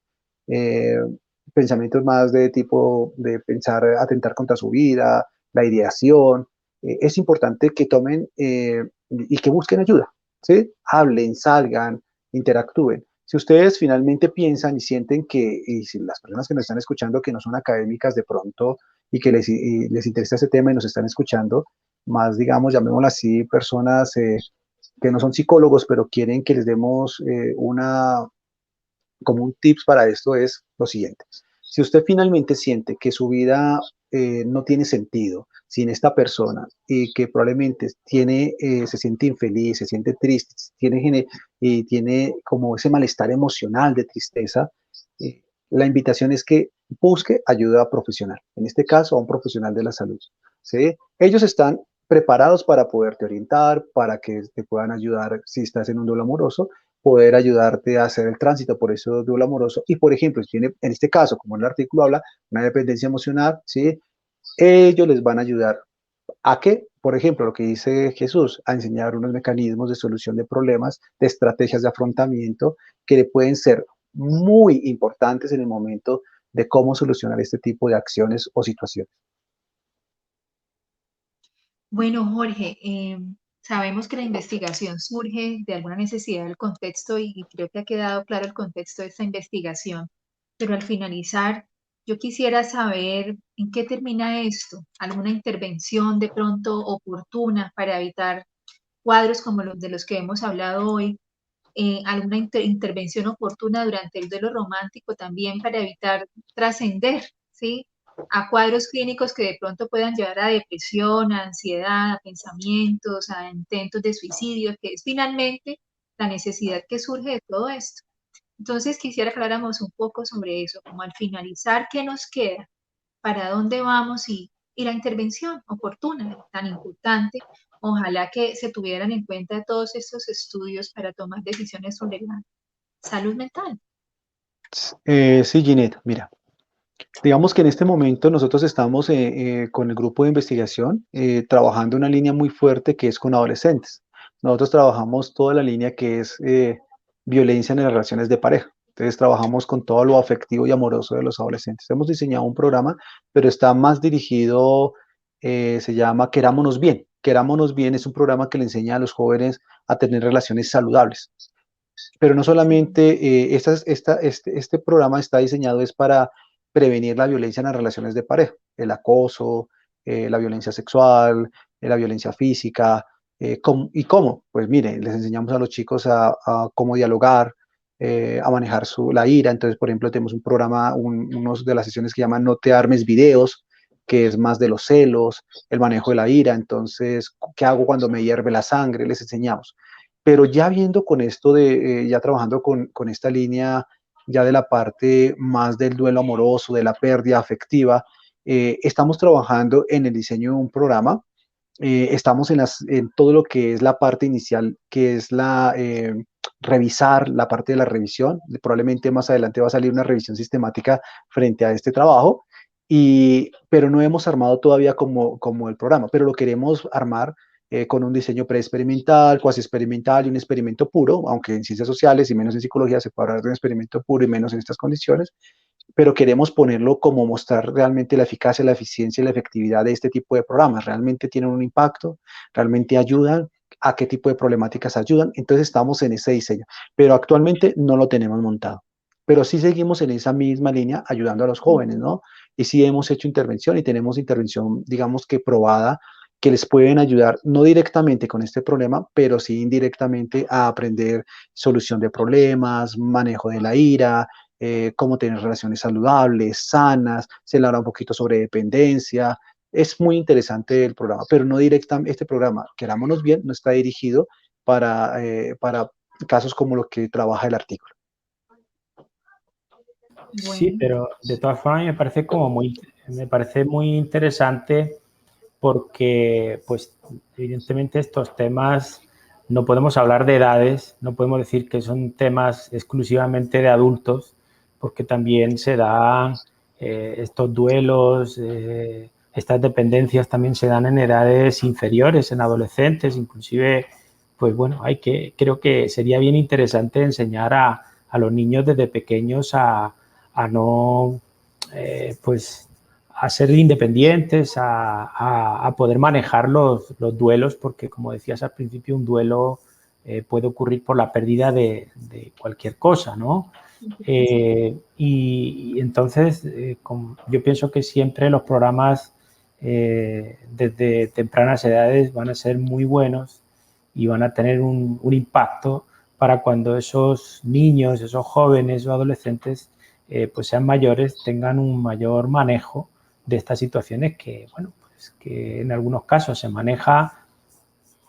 C: eh, pensamientos más de tipo de pensar, atentar contra su vida, la ideación, es importante que tomen y que busquen ayuda, ¿sí? Hablen, salgan, interactúen. Si ustedes finalmente piensan y sienten que, y si las personas que nos están escuchando que no son académicas de pronto y que les interesa ese tema y nos están escuchando, más, digamos, llamémoslo así, personas que no son psicólogos, pero quieren que les demos como un tips para esto es lo siguiente. Si usted finalmente siente que su vida no tiene sentido sin esta persona y que probablemente se siente infeliz, se siente triste, y tiene como ese malestar emocional de tristeza, la invitación es que busque ayuda profesional, en este caso a un profesional de la salud. ¿Sí? Ellos están preparados para poderte orientar, para que te puedan ayudar si estás en un duelo amoroso, poder ayudarte a hacer el tránsito por ese duelo amoroso. Y, por ejemplo, si tiene, en este caso, como el artículo habla, una dependencia emocional, ¿sí? Ellos les van a ayudar a que, por ejemplo, lo que dice Jesús, a enseñar unos mecanismos de solución de problemas, de estrategias de afrontamiento que le pueden ser muy importantes en el momento de cómo solucionar este tipo de acciones o situaciones.
A: Bueno, Jorge, sabemos que la investigación surge de alguna necesidad del contexto y creo que ha quedado claro el contexto de esta investigación, pero al finalizar, yo quisiera saber en qué termina esto, alguna intervención de pronto oportuna para evitar cuadros como los de los que hemos hablado hoy, alguna intervención oportuna durante el duelo romántico también para evitar trascender, ¿sí? A cuadros clínicos que de pronto puedan llevar a depresión, a ansiedad, a pensamientos, a intentos de suicidio, que es finalmente la necesidad que surge de todo esto. Entonces quisiera que habláramos un poco sobre eso, como al finalizar, ¿qué nos queda? ¿Para dónde vamos? Y la intervención oportuna, tan importante. Ojalá que se tuvieran en cuenta todos estos estudios para tomar decisiones sobre la salud mental.
C: Sí, Ginette, mira, digamos que en este momento nosotros estamos con el grupo de investigación trabajando una línea muy fuerte que es con adolescentes. Nosotros trabajamos toda la línea que es violencia en las relaciones de pareja. Entonces trabajamos con todo lo afectivo y amoroso de los adolescentes. Hemos diseñado un programa, pero está más dirigido, se llama Querámonos Bien. Querámonos Bien es un programa que le enseña a los jóvenes a tener relaciones saludables. Pero no solamente este programa está diseñado es para prevenir la violencia en las relaciones de pareja, el acoso, la violencia sexual, la violencia física. ¿Y cómo? Pues miren, les enseñamos a los chicos a cómo dialogar, a manejar la ira. Entonces, por ejemplo, tenemos un programa, unos de las sesiones que llaman No te armes videos, que es más de los celos, el manejo de la ira. Entonces, ¿qué hago cuando me hierve la sangre? Les enseñamos. Pero ya viendo con esto ya trabajando con esta línea ya de la parte más del duelo amoroso, de la pérdida afectiva, estamos trabajando en el diseño de un programa. Estamos en todo lo que es la parte inicial, que es revisar la parte de la revisión. Probablemente más adelante va a salir una revisión sistemática frente a este trabajo. pero no hemos armado todavía como el programa, pero lo queremos armar con un diseño preexperimental, cuasi experimental y un experimento puro, aunque en ciencias sociales y menos en psicología se puede hablar de un experimento puro y menos en estas condiciones, pero queremos ponerlo como mostrar realmente la eficacia, la eficiencia y la efectividad de este tipo de programas. Realmente tienen un impacto, realmente ayudan, a qué tipo de problemáticas ayudan. Entonces estamos en ese diseño, pero actualmente no lo tenemos montado. Pero sí seguimos en esa misma línea ayudando a los jóvenes, ¿no? Y sí hemos hecho intervención y tenemos intervención, digamos que probada, que les pueden ayudar, no directamente con este problema, pero sí indirectamente a aprender solución de problemas, manejo de la ira, cómo tener relaciones saludables, sanas, se le habla un poquito sobre dependencia. Es muy interesante el programa, pero no directamente, este programa, querámonos bien, no está dirigido para casos como lo que trabaja el artículo.
B: Sí,
A: Bueno,
B: pero de todas formas me parece muy interesante porque, pues, evidentemente estos temas no podemos hablar de edades, no podemos decir que son temas exclusivamente de adultos, porque también se dan estos duelos, estas dependencias también se dan en edades inferiores, en adolescentes, inclusive, pues bueno, creo que sería bien interesante enseñar a los niños desde pequeños a no, pues, a ser independientes, a poder manejar los duelos, porque como decías al principio, un duelo puede ocurrir por la pérdida de cualquier cosa, ¿no? Y entonces yo pienso que siempre los programas desde tempranas edades van a ser muy buenos y van a tener un impacto para cuando esos niños, esos jóvenes o adolescentes pues sean mayores, tengan un mayor manejo de estas situaciones que, bueno, pues que en algunos casos se maneja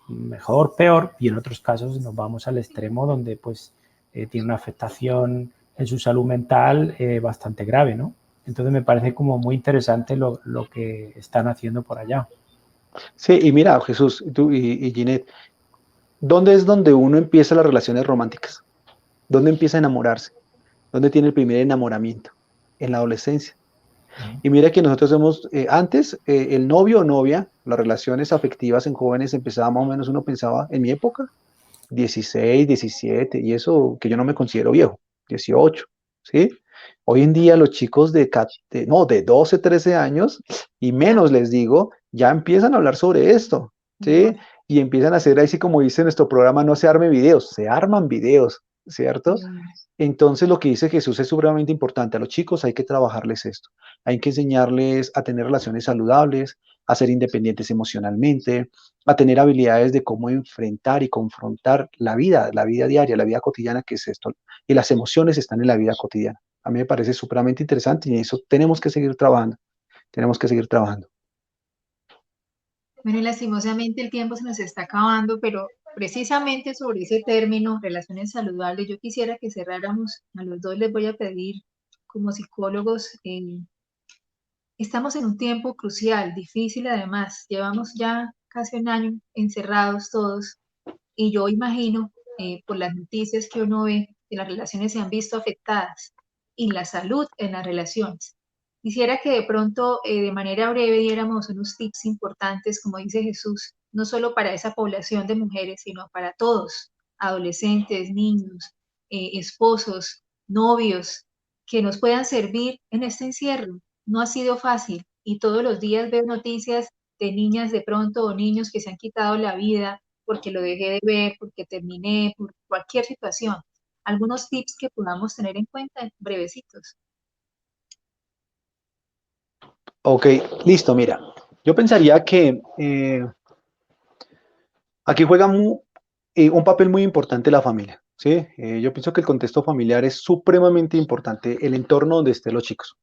B: mejor, peor, y en otros casos nos vamos al extremo donde pues tiene una afectación en su salud mental bastante grave, ¿no? Entonces me parece como muy interesante lo que están haciendo por allá.
C: Sí, y mira, Jesús, tú y Ginette, ¿dónde es donde uno empieza las relaciones románticas? ¿Dónde empieza a enamorarse? ¿Dónde tiene el primer enamoramiento? En la adolescencia. Y mira que nosotros hemos, antes, el novio o novia, las relaciones afectivas en jóvenes empezaba más o menos, uno pensaba, en mi época, 16, 17, y eso que yo no me considero viejo, 18, ¿sí? Hoy en día los chicos no, de 12, 13 años y menos les digo, ya empiezan a hablar sobre esto, ¿sí?
A: wow.
C: Y empiezan a hacer así como dice nuestro programa, no se arme videos, se arman videos, ¿cierto? Entonces lo que dice Jesús es supremamente importante. A los chicos hay que trabajarles esto. Hay que enseñarles a tener relaciones saludables, a ser independientes emocionalmente, a tener habilidades de cómo enfrentar y confrontar la vida diaria, la vida cotidiana, que es esto. Y las emociones están en la vida cotidiana. A mí me parece supremamente interesante y en eso tenemos que seguir trabajando. Tenemos que seguir trabajando.
A: Bueno, lastimosamente el tiempo se nos está acabando, pero precisamente sobre ese término, relaciones saludables, yo quisiera que cerráramos, a los dos les voy a pedir como psicólogos, estamos en un tiempo crucial, difícil además, llevamos ya casi un año encerrados todos y yo imagino por las noticias que uno ve que las relaciones se han visto afectadas y la salud en las relaciones. Quisiera que de pronto, de manera breve, diéramos unos tips importantes, como dice Jesús, no solo para esa población de mujeres, sino para todos, adolescentes, niños, esposos, novios, que nos puedan servir en este encierro. No ha sido fácil y todos los días veo noticias de niñas de pronto o niños que se han quitado la vida porque lo dejé de ver, porque terminé, por cualquier situación. Algunos tips que podamos tener en cuenta, brevecitos.
C: Ok, listo, mira. Yo pensaría que aquí juega un papel muy importante la familia, ¿sí? Yo pienso que el contexto familiar es supremamente importante, el entorno donde estén los chicos.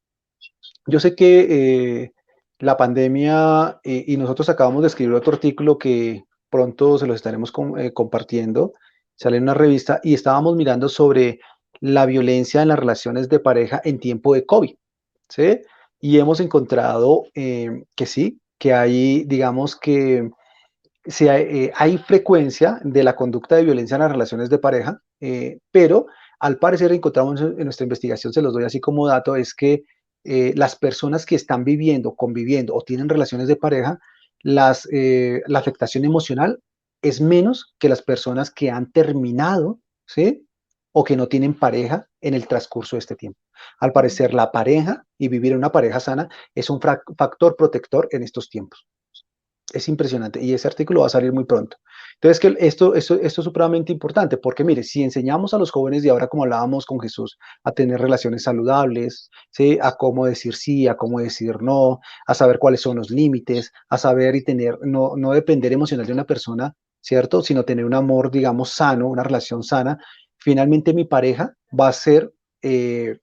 C: Yo sé que la pandemia, y nosotros acabamos de escribir otro artículo que pronto se los estaremos compartiendo, sale en una revista, y estábamos mirando sobre la violencia en las relaciones de pareja en tiempo de COVID, ¿sí? Y hemos encontrado que sí, que hay, digamos que sí hay frecuencia de la conducta de violencia en las relaciones de pareja, pero al parecer encontramos en nuestra investigación, se los doy así como dato, es que las personas que están viviendo, conviviendo o tienen relaciones de pareja, la afectación emocional es menos que las personas que han terminado, ¿sí? O que no tienen pareja en el transcurso de este tiempo. Al parecer, la pareja y vivir en una pareja sana es un factor protector en estos tiempos. Es impresionante y ese artículo va a salir muy pronto. Entonces, que esto es supremamente importante porque, mire, si enseñamos a los jóvenes de ahora, como hablábamos con Jesús, a tener relaciones saludables, ¿sí? A cómo decir sí, a cómo decir no, a saber cuáles son los límites, a saber y tener, no depender emocional de una persona, ¿cierto? Sino tener un amor, digamos, sano, una relación sana. Finalmente, mi pareja va a ser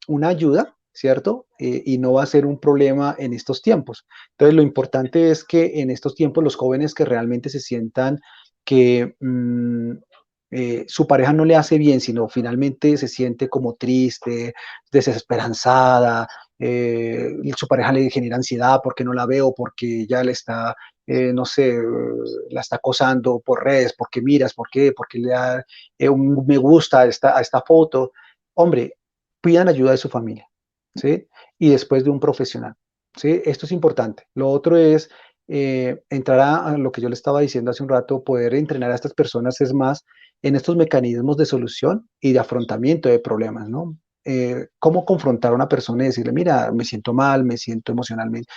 C: una ayuda, ¿cierto? Y no va a ser un problema en estos tiempos. Entonces, lo importante es que en estos tiempos los jóvenes que realmente se sientan que su pareja no le hace bien, sino finalmente se siente como triste, desesperanzada, su pareja le genera ansiedad porque no la veo, porque ya le está, no sé, la está acosando por redes, porque miras, ¿por qué? Porque le da un me gusta a esta foto. Hombre, pidan ayuda de su familia, ¿sí? Y después de un profesional. ¿Sí? Esto es importante. Lo otro es entrar a lo que yo le estaba diciendo hace un rato, poder entrenar a estas personas es más en estos mecanismos de solución y de afrontamiento de problemas, ¿no? Cómo confrontar a una persona y decirle, mira, me siento mal, me siento emocionalmente.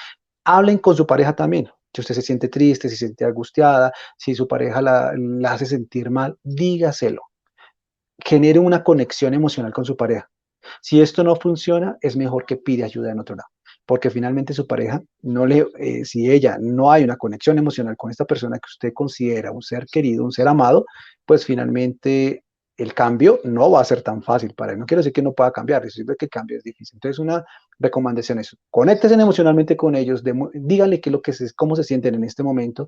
C: Hablen con su pareja también. Si usted se siente triste, si se siente angustiada, si su pareja la hace sentir mal, dígaselo. Genere una conexión emocional con su pareja. Si esto no funciona, es mejor que pide ayuda en otro lado, porque finalmente su pareja si ella no hay una conexión emocional con esta persona que usted considera un ser querido, un ser amado, pues finalmente el cambio no va a ser tan fácil para él. No quiero decir que no pueda cambiar, eso que el cambio es difícil. Entonces, una recomendación es, conéctense emocionalmente con ellos, díganle cómo se sienten en este momento,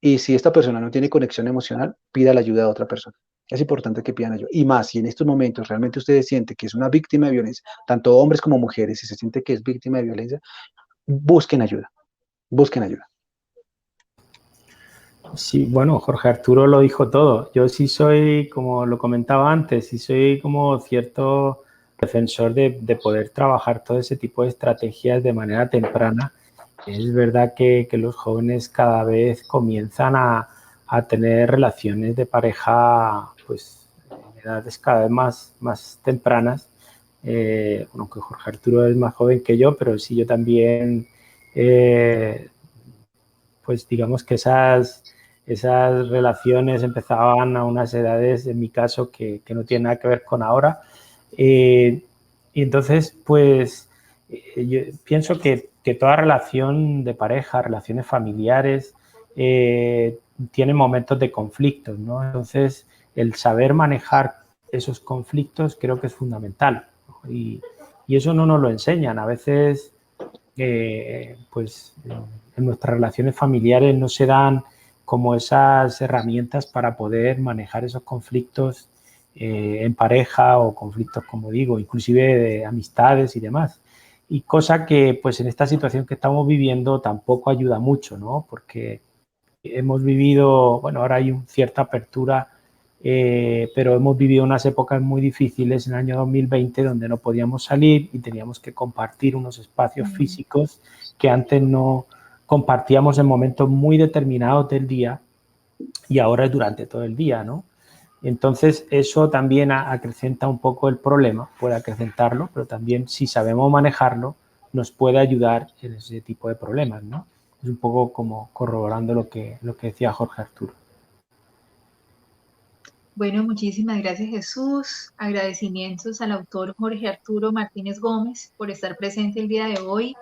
C: y si esta persona no tiene conexión emocional, pida la ayuda de otra persona. Es importante que pidan ayuda. Y más, si en estos momentos realmente ustedes sienten que es una víctima de violencia, tanto hombres como mujeres, si se siente que es víctima de violencia, busquen ayuda. Busquen ayuda.
B: Sí, bueno, Jorge Arturo lo dijo todo. Yo sí soy, como lo comentaba antes, sí soy como cierto defensor de poder trabajar todo ese tipo de estrategias de manera temprana. Es verdad que los jóvenes cada vez comienzan a tener relaciones de pareja pues, en edades cada vez más tempranas. Bueno, que Jorge Arturo es más joven que yo, pero sí yo también, pues digamos que esas relaciones empezaban a unas edades, en mi caso, que no tienen nada que ver con ahora. Y entonces, pues, yo pienso que toda relación de pareja, relaciones familiares, tienen momentos de conflictos, ¿no? Entonces, el saber manejar esos conflictos creo que es fundamental, ¿no? Y eso no nos lo enseñan. A veces, pues, en nuestras relaciones familiares no se dan como esas herramientas para poder manejar esos conflictos en pareja o conflictos, como digo, inclusive de amistades y demás. Y cosa que, pues en esta situación que estamos viviendo tampoco ayuda mucho, ¿no? Porque hemos vivido, bueno, ahora hay cierta apertura, pero hemos vivido unas épocas muy difíciles en el año 2020 donde no podíamos salir y teníamos que compartir unos espacios físicos que antes no compartíamos en momentos muy determinados del día y ahora es durante todo el día, ¿no? Entonces, eso también acrecenta un poco el problema, puede acrecentarlo, pero también si sabemos manejarlo, nos puede ayudar en ese tipo de problemas, ¿no? Es un poco como corroborando lo que decía Jorge Arturo.
A: Bueno, muchísimas gracias, Jesús. Agradecimientos al autor Jorge Arturo Martínez Gómez por estar presente el día de hoy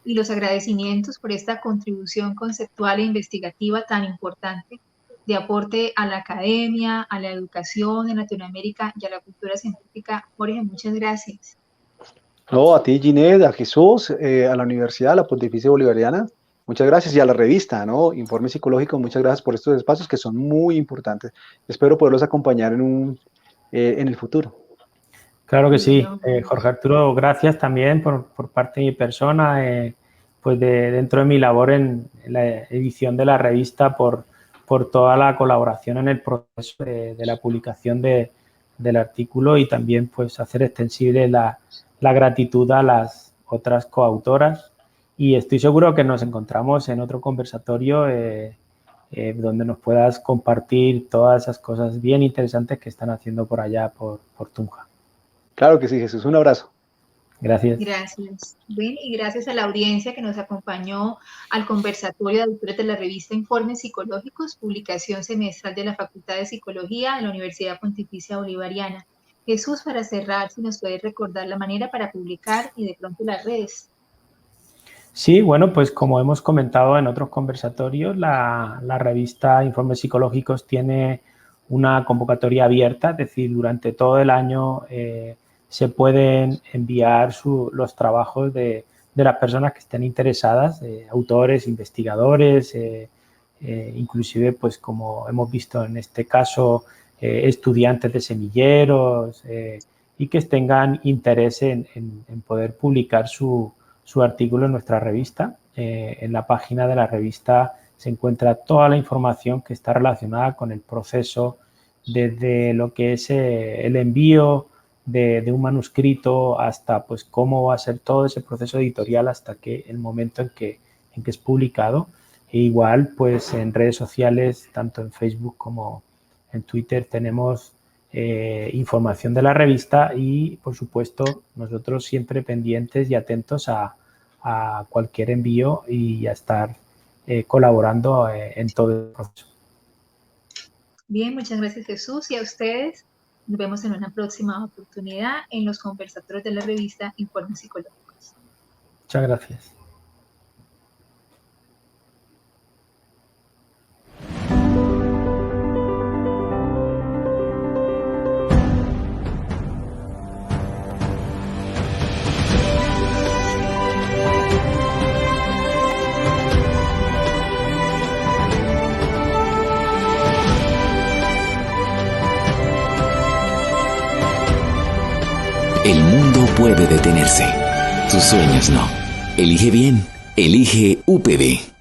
A: y los agradecimientos por esta contribución conceptual e investigativa tan importante de aporte a la academia, a la educación en Latinoamérica y a la cultura científica. Jorge, muchas gracias.
C: No, a ti, Ginette, a Jesús, a la Universidad, a la Pontificia Bolivariana, muchas gracias, y a la revista, ¿no? Informe Psicológico, muchas gracias por estos espacios que son muy importantes. Espero poderlos acompañar en el futuro.
B: Claro que sí.
A: Bueno,
B: Jorge Arturo, gracias también por parte de mi persona, pues dentro de mi labor en la edición de la revista, por toda la colaboración en el proceso de la publicación del artículo y también pues hacer extensible la gratitud a otras coautoras, y estoy seguro que nos encontramos en otro conversatorio donde nos puedas compartir todas esas cosas bien interesantes que están haciendo por allá, por Tunja.
C: Claro que sí, Jesús, un abrazo.
B: Gracias.
A: Gracias. Bien, y gracias a la audiencia que nos acompañó al conversatorio de autores de la revista Informes Psicológicos, publicación semestral de la Facultad de Psicología de la Universidad Pontificia Bolivariana. Jesús, para cerrar, si nos puedes recordar la manera para publicar y de pronto las redes.
B: Sí, bueno, pues como hemos comentado en otros conversatorios, la revista Informes Psicológicos tiene una convocatoria abierta, es decir, durante todo el año se pueden enviar los trabajos de las personas que estén interesadas, autores, investigadores, inclusive, pues como hemos visto en este caso, estudiantes de semilleros y que tengan interés en poder publicar su artículo en nuestra revista. En la página de la revista se encuentra toda la información que está relacionada con el proceso, desde lo que es el envío de un manuscrito hasta pues cómo va a ser todo ese proceso editorial hasta que el momento en que es publicado. E igual pues en redes sociales, tanto en Facebook como en Twitter, tenemos información de la revista y por supuesto nosotros siempre pendientes y atentos a cualquier envío y a estar colaborando en todo el proceso.
A: Bien, muchas gracias, Jesús, y a ustedes. Nos vemos en una próxima oportunidad en los conversatorios de la revista Informes Psicológicos.
B: Muchas gracias.
D: El mundo puede detenerse, tus sueños no. Elige bien, elige UPB.